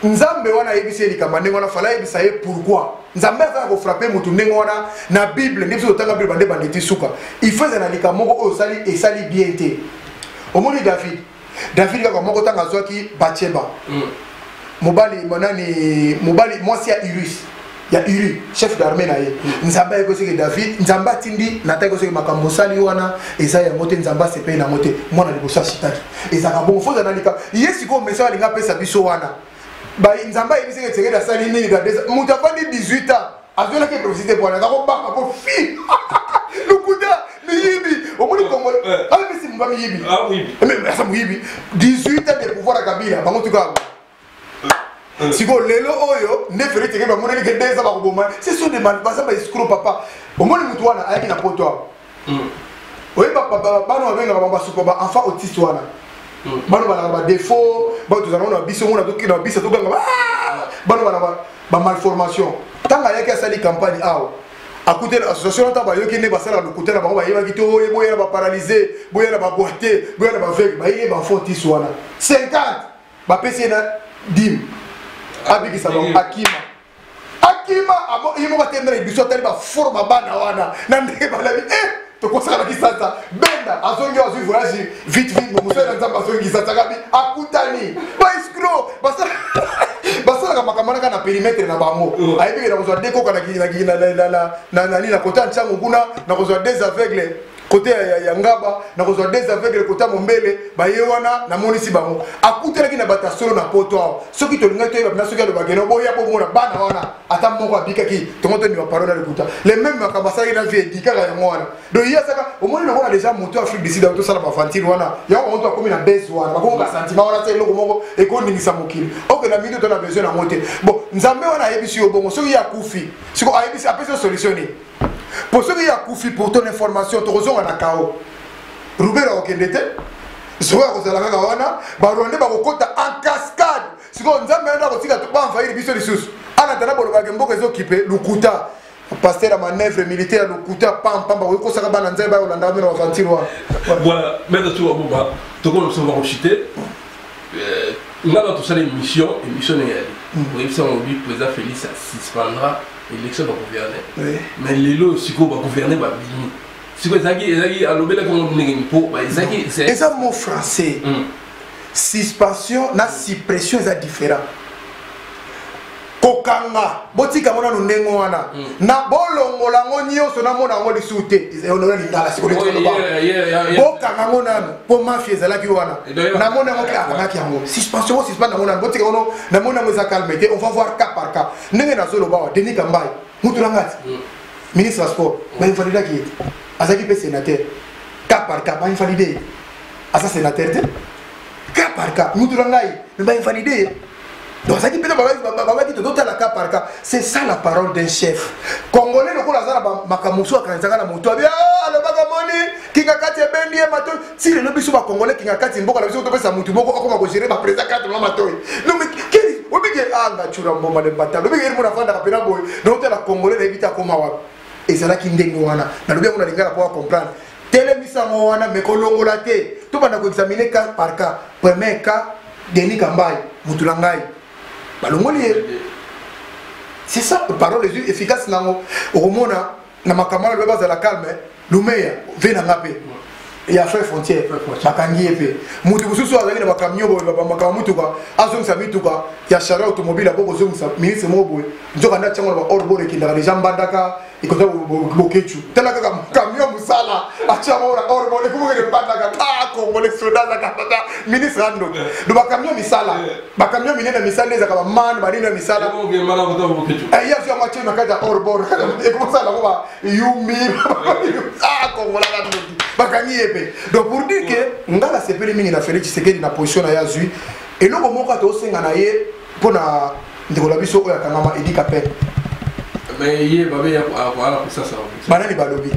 S1: nzambe wana yebisi likamba ndenge wana fala yebisa ye pourquoi nzambe va ko frapper mutu ndenge wana na bible ndenge so tanga bible bande banditi suka il faisait na likamba moko o sali et sali bien té omoni David ka moko tanga zwaki Bathsheba mobali monani mobali mwasi ya Urus ya Uri chef d'armée na ye nzamba yeko seke David nzamba tindi na taiko seke makambo sali wana eza ya mote nzamba sepe na mote mwana libosa shitaki eza ka bon foza na lika yesi ko mesa alinga pesa biso wana ba nzamba yebiseke tseke da sali nini da desa muta fandi 18 ans azona ke profiter pour na ko baka ko fi lukuda miyibi omoni kongo ala bisi mbami yibi
S2: ah oui
S1: mais ça muyibi 18 ans de pouvoir à Kabila bango tuka siko lelo oyo ne ferite ke ba moneli ke desa ba ko c'est sur des malbasa ba escroc papa omoni mutu wana ayaki na poto oye papa bano benga ba suko ba enfant autiste wana bano ba défaut ba to zana na biso mona to kina biso to ganga bano ba malformation tanga yaki asali campagne awo akuté l'association ta ba yoki ne ba sala le côté na ba yeba kito boya ba paralysé boya ba boité boya ba veille ba yeba enfant autiste wana 50 ba pesi na dim abiki salon akima amo yimo batendra ibiso tali ba forma bana wana na ndenge balabi to kosala kisasa benda azongi azu voyage vite mo musala nzamba azongi kisasa kabi akutani ba escroc basala ka makamana kana périmètre na bango ayebi na kozwa deko kana na kota nchangu kuna na kozwa des aveugles côté ya ngaba na kozwa des aveugles côté mombele ba yewana na monisi bango akutelaki na bata solo na poto soki to linga to na soki lo bageno boya bo mona bana wana ata moko abikaki tomoto ni ba parole na kuta les mêmes makabasaki na vie dikaka ya mwana do iya saka au moins on a déjà monté Afrique du Sud auto sala ba fantine wana ya on to komi na base wana ba ko ba sentiment wana te loko moko e ko ndingisa mokili ok na minute on a besoin na monter bon nzambe wana yebisi yo bongo soki ya kufi siko ayebisi apesa solution ni pour ceux qui a koufi pour ton information tu reçois na kao Roubera okendete soa kozala kaka wana ba Rwanda ba kokota en cascade siko nzambe anda kotika to ba envahir biso lisusu ana tana bolo ba gembo kezo kipe lukuta pasteur à manœuvre militaire lukuta pam pam ba ko saka bana nzambe ba olanda mino aventure
S2: voilà mais de tout bomba to ko so va chiter là dans tout ça l'émission n'est oui ça on dit président Félix suspendra l'élection va gouverner mais les lots si ko va gouverner va bini si ko zaki alobela ko ndenge po ba zaki
S1: c'est ça mot français suspension na suppression est différent kokanga botika mona ndengo wana na bolongola ngonyo so na mona ngoli sute onora lingala siko bokanga ngona po mafia zalaki wana na mona ngoki akangaki yango suspension suspend na mona botika ono na mona ngoza calmete on va voir cas par cas ndenge na zolo bawa Denis Kambai mutu langati ministre des sports ba invalida ki azaki pe sénateur cas par cas ba invalidé asa sénateur te cas par cas mutu langai ba invalidé. Donc ça qui peut être la cas par cas. C'est ça la parole d'un chef. Congolais le Kolazara Makamuso a quand la moto bien le bagamoni qui a katé bendi mato si le biso ba congolais qui a katé mboka la biso to pesa mutu moko ko gérer ba président 4 mato. Non mais quel obige anga chura mboma de bata. Obige mo na fanda kapena boy. Donc la congolais évite à koma wa. Et c'est là qui ndengo wana. Na lobia on a lingala pour comprendre. telemisa wana mais kolongola te to bana ko examiner cas par cas premier cas Denis Kambai mutulangai balongoli c'est ça parole les yeux efficace nango omona na makamala beba za la calme lumeya vena ngape ya fait frontière bakangi epe mutu kususu azali na bakamyo bo bamaka mutuka azongisa mituka ya chara automobile aboko zongisa ministre mobo njoka nda chango ba orbore kinda les jambandaka ikota bokechu tela kaka kamyo musala achamo na orbore kumo ke bandaka ko le soda za kata ministre ando do bakamyo misala bakamyo minena misala za kaba man barina misala
S2: ko ge mala ko bokechu
S1: ya sio macho na kata orbore e kumo sala ko ba yumi ko ngola ka ndo bakangi epe donc pour dire que ngala sepeli mingi na Félix Tshisekedi na position na yazui et loko moko to senga na ye pona ndikola biso oya kangama Edi Kapel
S2: mais ye babe ya voilà pour ça
S1: banani balobi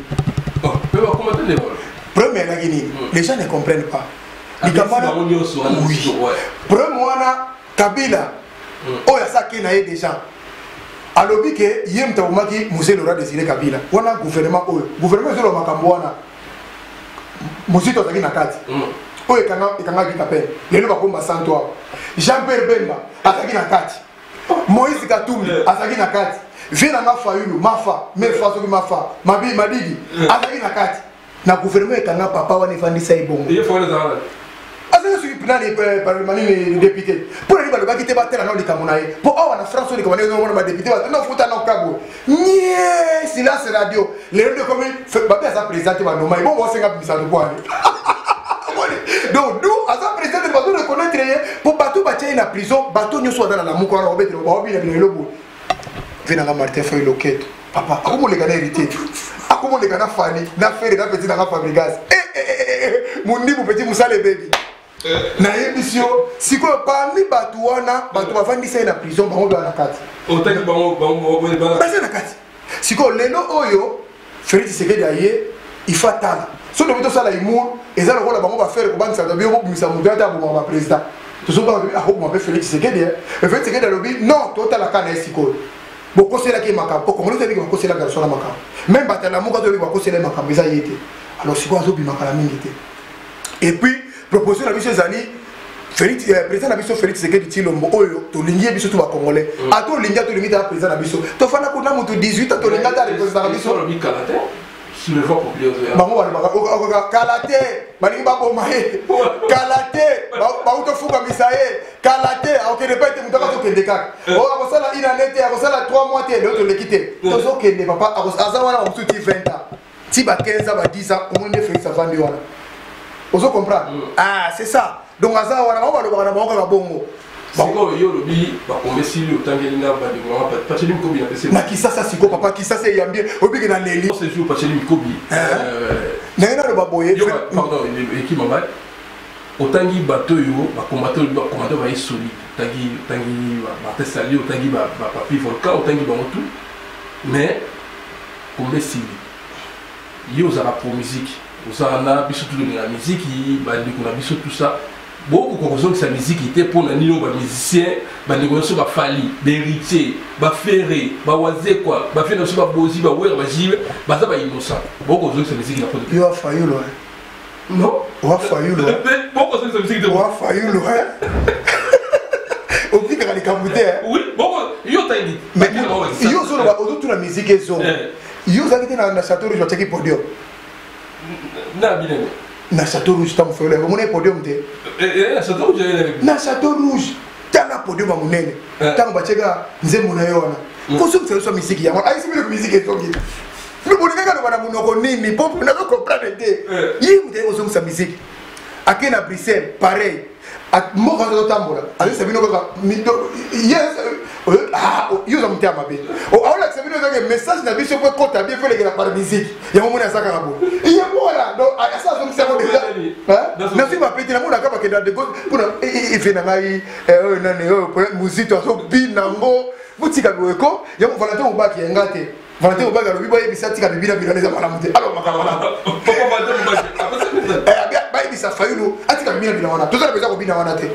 S2: oh mais va commenter les voilà
S1: premier na gini les gens ne comprennent pas likamana oui premier wana Kabila oya saki na ye déjà alobi ke yem tawumaki Mzee Laurent Désiré Kabila wana gouvernement zolo makambo wana Mosito azaki na kati oyo ekangaki Kapel lelo bakomba santo Jean-Pierre Bemba azaki na kati Moïse Katumbi azaki na kati vena nga Fayulu mafa mefa soki mafa mabi madigi azaki na kati na gouvernement ekanga papa wana efandisa ebongo azaki soki pinani parlement ni député pour les balobaki te batela na likambo na ye po awa na France likambo na ye na ba député ba na futa na kabo nie silence radio lelo de comme babe asa président ba noma bon senga bisa do kwani donc nous asa président ba do reconnaître ye po bato ba tient na prison bato nyoso dans la muko na obetre ba obi na bilobo vena nga Martin Feuille Loquette papa akomo le kana hérité akomo le kana fani na faire na petit na Fabregas mundi bu petit musale baby na émission siko parmi batu wana batu bavandisa na prison bango na kati
S2: otaki bango
S1: basa na kati siko lelo oyo Félix Tshisekedi aye il faut attendre so de sala imu ezala ko la bango ba faire ko banisa da biyo misa mudata bo ma président to so ba a ko ma Félix Tshisekedi Félix Tshisekedi lobi non to tala kana siko boko sela ki makambo ko ngolo tebi ko sela garçon na makambo même batala mo ko tebi ko sela makambo eza yete alors siko azo bi makala mingi te et puis proposition la biso ezali Félix président na biso Félix Tshisekedi Tshilombo oyo to lingi biso to ba congolais ato lingi to limite na président na biso to fana ko na mutu 18 to lingi ta président na biso
S2: sur le voie populaire
S1: bango bana kalate balingi ba boma he kalate ba uto fuka misaye kalate okende pa te mutaka to kende kaka o akosala ina nete akosala 3 mois te l'autre le quitter to zo kende papa aza wana mutu 20 ans ti ba 15 ans ba 10 ans au moins Félix avandi wana ozo comprendre ah c'est ça donc aza wana ba lo bana bango ka bongo
S2: bango yo lobi ba kombesili otangeli na ba de moi Pacheli Mikobi na pese
S1: na kisasa siko papa kisasa yambie obiki na leli
S2: ce jour Pacheli Mikobi
S1: na ina lo baboye
S2: pardon équipe mamba otangi bato yo ba combattre ba isoli tangi ba tesali otangi ba papi volcan otangi ba motu mais kombesili yo za pour musique osana biso tout de la musique bandi kuna biso tout ça beaucoup de sa musique était pour les musiciens négocier ba fali héritier ba ferré ba wazé quoi ba faire ba bozi ba wer ba jibe ba ça ba innocent beaucoup de sa musique la
S1: yo a failli là
S2: non
S1: wa failli là
S2: beaucoup de sa musique de
S1: wa failli là au pic à l'écambouté
S2: oui beaucoup yo t'a dit
S1: mais yo sur la auto la musique est zo yo ça qui na château rouge check podium
S2: na bien
S1: na château rouge tam fait le mon podium te
S2: na château rouge
S1: na château rouge tana podium ba munene tango bacheka nzembo na yo wana ko so que musique ya ai si le musique est zongi le bolinga ka bana munoko nini pop na ko comprendre te yi mute ko so musique akena Bruxelles pareil ak mo ka zo tambola ali sabino ka yes yo za mute amabe o awla sabino za message na biso ko kota bien fait le par musique ya mo mona saka rabo iya mola donc ça so ça déjà na si ma petit na mona ka ba ke de pour e fait na ngai nani musique to binango butika biweko ya mo Valentin Obaki ngate Valentin Obaki alobi boye bisati ka bibina bila neza malamu te alors makala
S2: papa Valentin Obaki
S1: ba bisa fayulu atika bibina bila wana to za besoin ko bina wana te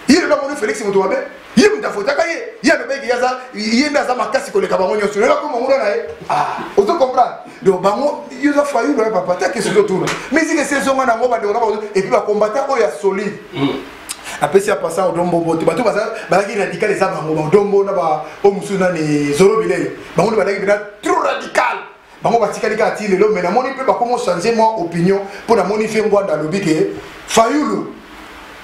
S1: il va mon Félix Motoabe ye mutafotaka ye ye alobeki yaza ye nde aza makasi koleka bango nyonso lelo ko mongo na ye ozo comprendre donc bango yoza fayu na papa ta question to tourne mais si que saison na ngo bande ona et puis ba combattant oya solide apesi ya pasa odombo bote bato baza balaki radical eza bango odombo na ba o musuna ni zoro bilele bango balaki bina trop radical bango batikali ka ti lelo mais na moni pe ba comment changer moi opinion pour na moni fe ngwanda lobi ke fayulu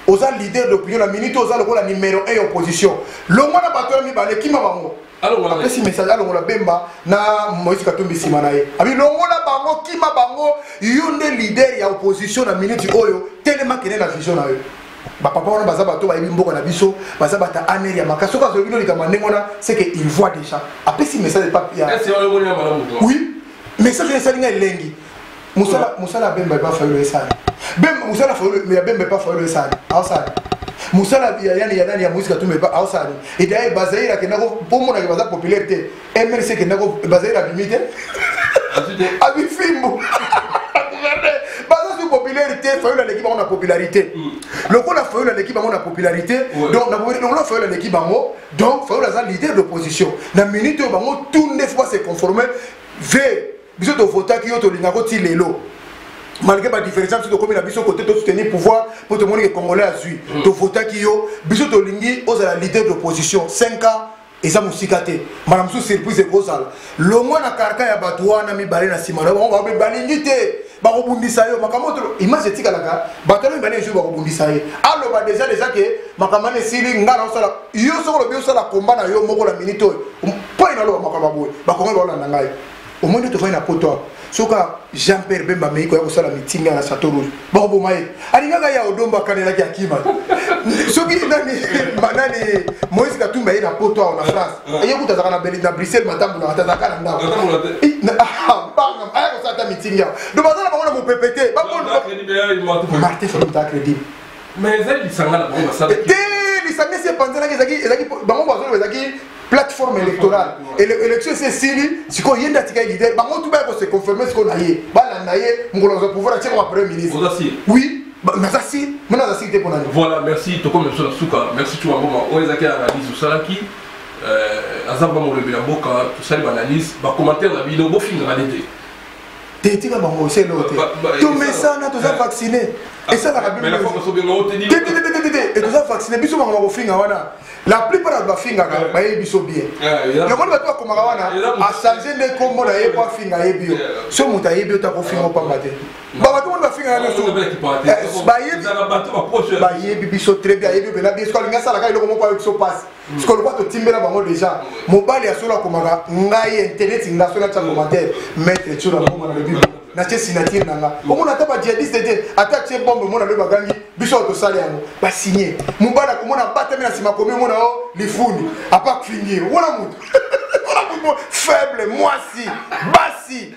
S1: oza leader d'opinion la minute oza lokola numéro 1 opposition longo na bato mi baleki ma bango alors apesi message alongo la bemba na Moïse Katumbi sima na ye abi longo na bango kima bango yonde leader ya opposition na minute oyo tellement kene la vision na yo ba papa wana baza bato ba yebi mboko na biso baza bata aner ya makaso ka zo bino likama ndengona c'est que il voit déjà apesi message pas ya oui message ya salinga elengi musala bemba ba fa yo esana bemba musala fa yo ya bemba ba fa yo esana outside musala yani ya nani ya Moïse Katumbi ba outside et d'ailleurs bazaira ke nako pomona ke baza popularité MRC ke nako bazaira limite abi fimbo baza popularité fayola l'équipe on a popularité lokola fayola l'équipe on a popularité donc na lokola fayola l'équipe bango donc fayola za leader d'opposition na minute bango tout neuf fois se conformer vers biso to vota ki yo to linga ko ti lelo malgré ba différence to comme na biso côté to soutenir pouvoir pour te montrer que congolais a su to vota ki yo biso to lingi aux la leader d'opposition 5 ans et ça musikate madame sous surprise ko sala lo mwana karka ya batwana mi balé na sima na ba balingi te ba ko bundisa yo makamoto image etika laka batalo mi balé jo ba ko bundisa ye allo ba déjà que makamane sili ngala osala yo soko lo bi osala combat na yo moko la minute point na lo makamaboy ba ko ngala na ngai au moins tu fais une poto soka Jean-Pierre Bemba meiko ya kosala meeting na Château Rouge ba ko bomaye alinga ya odomba kanela ki akima soki nani Moïse Katumbi na poto na France ayo kutazaka na Bruxelles matambu na tazaka na ndao banga aya kosata meeting ya do bazala bango mo pepete ba ko Martin Fayulu crédible
S2: mais ça il sangala bango ça
S1: il sangala c'est pendant que ezaki bango bazolo ezaki plateforme électorale et l'élection c'est Sili si ko yenda tika leader bango tout ba ko se confirmer ce qu'on a yé bala na yé ngolo za pouvoir attirer au premier ministre oui nazasi mona za cité pour nani
S2: voilà merci to comme sur la souka merci tu mboma o ezaki analyse usalaki azamba mo lebela mboka to sali analyse ba commentaire na bino bo finga dete
S1: tetika bango c'est l'autre tout mais ça na tous vacciné et ça la
S2: mais la formation bien haute dit
S1: et tous vacciné biso bango finga wana la plupart ba finga ba yebiso bien le monde va toi comme wana a changer de combo na yebo finga yebio so muta yebio ta ko finga pa mate ba ba tout monde va finga na so ba yebi biso très bien yebi bela biso ko linga sala ka iloko mo pa so passe parce que le quoi to timbela bango déjà mobile ya sola komaka ngai internet national cha commentaire mettre tu la bombe na le bible na che signature nanga omona ta ba djihadiste te ata che bombe mona le bagangi biso to sala yango ba signer mobile ko mona bata mina sima komi mona o lifundi apa finir wala mutu faible moi si basi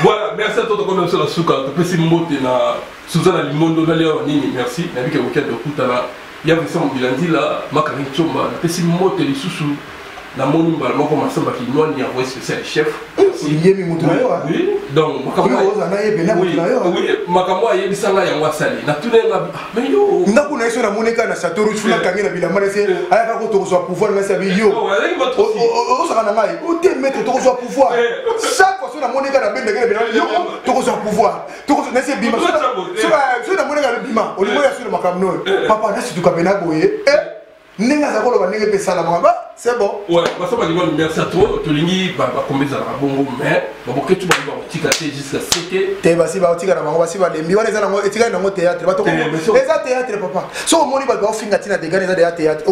S2: voilà merci à toi comme même sur la souka to pesi mbote na Suzana Limondo na leo nini merci na bike weekend de kutana ya visa mobilandi la makari chomba na pesi mote lisusu na moni mbala moko masamba ki noni ya voice spécial chef
S1: yemi mutu na yo
S2: oui donc makamwa
S1: na yebe na mutu na yo
S2: oui makamwa yebi sanga ya wasali na tunenga mais yo
S1: ndaku na iso na moneka na Château Rouge funa kangela bilamba se aya ka ko to so pouvoir na sabi yo o saka na mai o te mettre to so pouvoir chaque fois na moneka na bende ngela bilamba yo to so pouvoir to so na se bima so na moneka le bima o limo ya sur makamno papa na situ kabena boye nenga za kolo banenge pesa la mwaba c'est bon
S2: ouais parce que moi merci à toi tolingi ba kombeza na bongo mais baboke tu ba tika te jusqu'à seke
S1: te basi ba tika na bango basi ba lembi wana za na tika na théâtre ba to eza théâtre papa so omoni ba finga tina de gane za de théâtre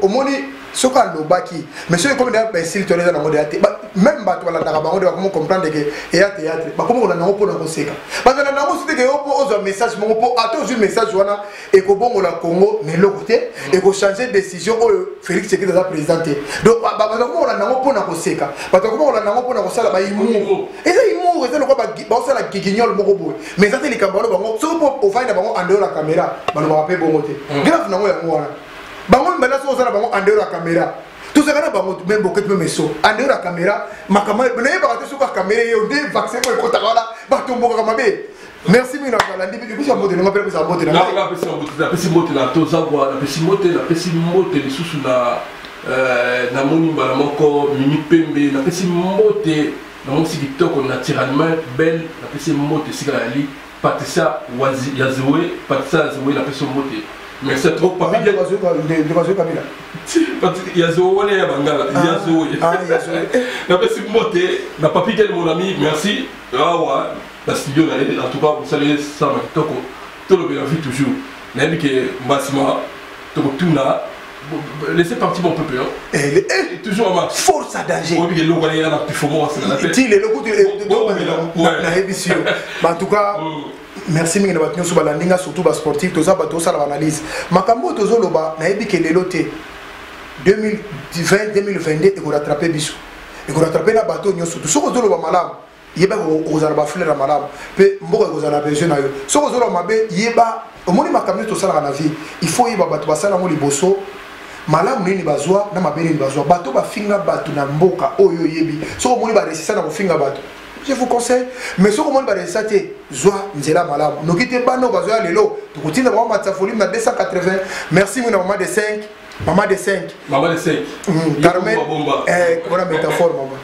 S1: omoni soka lobaki mais so comme da imbécile to leza na ngo de théâtre même ba to la ndaka bango de ba comment comprendre que ya théâtre ba comment on a ngo pona ko seka ba na ngo site ke opo ozo message mo po ato ju message wana e ko bongo la Congo mais le côté et ko changer décision Félix Tshisekedi za présenté donc ba ko la ngo pona ko seka ba ko la ngo pona ko sala ba imu et ça imu et ça le ko ba sala gigignol moko boy mais ça c'est les cambalo bango so po o find bango en dehors la caméra ba no ba pe bongo te grave nango ya ngwana bango mbala so sala bango en dehors la caméra tout ça kana bango même beaucoup même so en dehors la caméra makama na yeba ka te so ka caméra yo de vaccin ko ko ta wala ba tomboka kama be Merci mina balandi biko mbote nga pele pesa mbote na
S2: nga pesa mbote na tozagwa na pesa mbote lisusu na moni mbala moko Mimi Pembe na pesa mbote na monsi kitoko naturellement belle na pesa mbote sika ali Patricia Yazoe na pesa mbote. Merci trop papi de Kabila. Yazoe wana ya bangala Yazoe. Na pesa mbote na papi de mon ami merci. Awa la studio en tout cas vous savez ça ma kitoko tout le bien vie toujours. Na bi ke mbasima to tuna laissez partir mon peuple. Et toujours en marche.
S1: Force à danger.
S2: Oui, il y a l'oreille la performance.
S1: Il est le coup de émission. En tout cas, merci mille battions sur balandinga surtout bas sportif tout ça bateau ça l'analyse. Makambo tozo loba na ebi ke leloté 2020 2022 et ko rattraper biso. Et ko rattraper na bateau nyo surtout soko zo loba malam. Yeba ko zala ba fleur malam. Pe mboko ko zala besoin na yo. Soko zo loba mabe yeba omoni makambo to sala na vie. Il faut yeba bato basala mo liboso. Malamu nini bazwa na mabeni bazwa bato bafinga bato na mboka oyo yebi so moni ba resisa na kofinga bato je vous conseille mais so moni ba resisa te zwa nzela malamu nokite bano bazwa lelo tukutinda ba matafoli na 280 merci mon maman de 5 Carmel voilà métaphore maman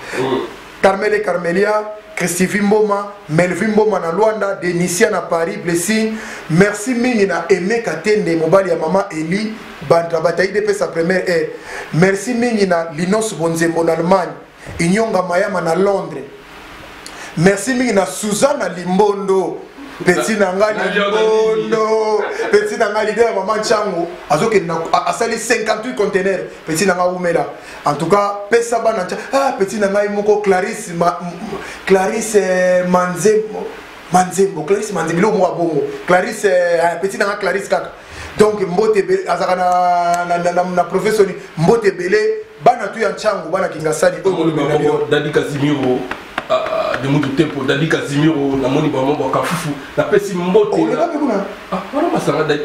S1: Carmel et Carmelia Christophe Mboma, Melvin Mboma na Luanda, Denisia na Paris, Blessing. Merci mingi na Aimé Katende, mobali ya maman Eli, Bantra Bataille de sa première air. Merci mingi na Linos Bonzembo en Allemagne, Inyonga Mayama na Londres. Merci mingi na Suzanne Limbondo, Petit Nanga Limbondo, Petit Nanga leader maman Chango, azoke na asali 58 containers, Petit Nanga Umela. En tout cas, pesa bana Petit Nanga Imoko Clarisse Manzembo, Clarisse Manzembo, Bongo, Clarisse, Petit Nanga Clarisse Kaka. Donc, Mbote Azaka na professeur Mbote Bele, bana tu Chango, bana Kingasani,
S2: Dadi Casimiro. De mon tempo Dadi Casimiro na moni ba mambo kafufu na pesi mbote wala masanga dai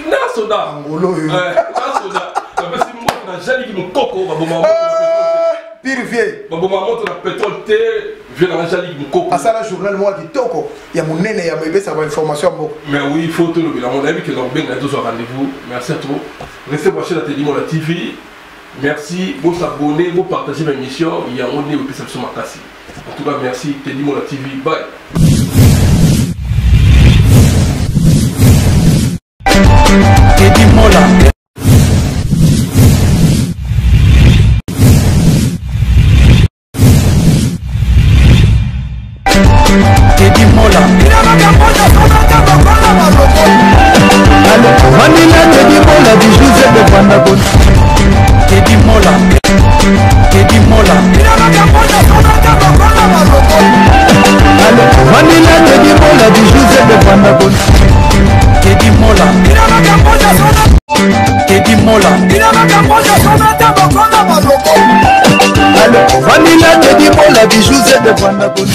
S2: na soda
S1: ngolo
S2: na soda na pesi mbote na jali ki mukoko ba bomba
S1: pire vie
S2: ba bomba moto na pétrole te vie na jali ki mukoko
S1: asala journal moi di toko ya monene ya bébé ça va information moko
S2: mais oui il faut tout le bien mon ami que l'on bien tous au rendez-vous merci à toi restez branchés à Teddy Mola TV. Merci, vous abonnez, vous partagez mes émissions. Il y a un autre épisode sur ma casse. En tout cas, merci. Teddy Mola TV. Bye.
S3: Teddy Mola. Teddy Mola. Manila Teddy Mola du Joseph de Pandagon. Teddy Mola. Teddy Mola. Manila Teddy Mola du Joseph de Pandagon. Teddy Mola. Teddy Mola. Manila Teddy Mola du Joseph de Pandagon.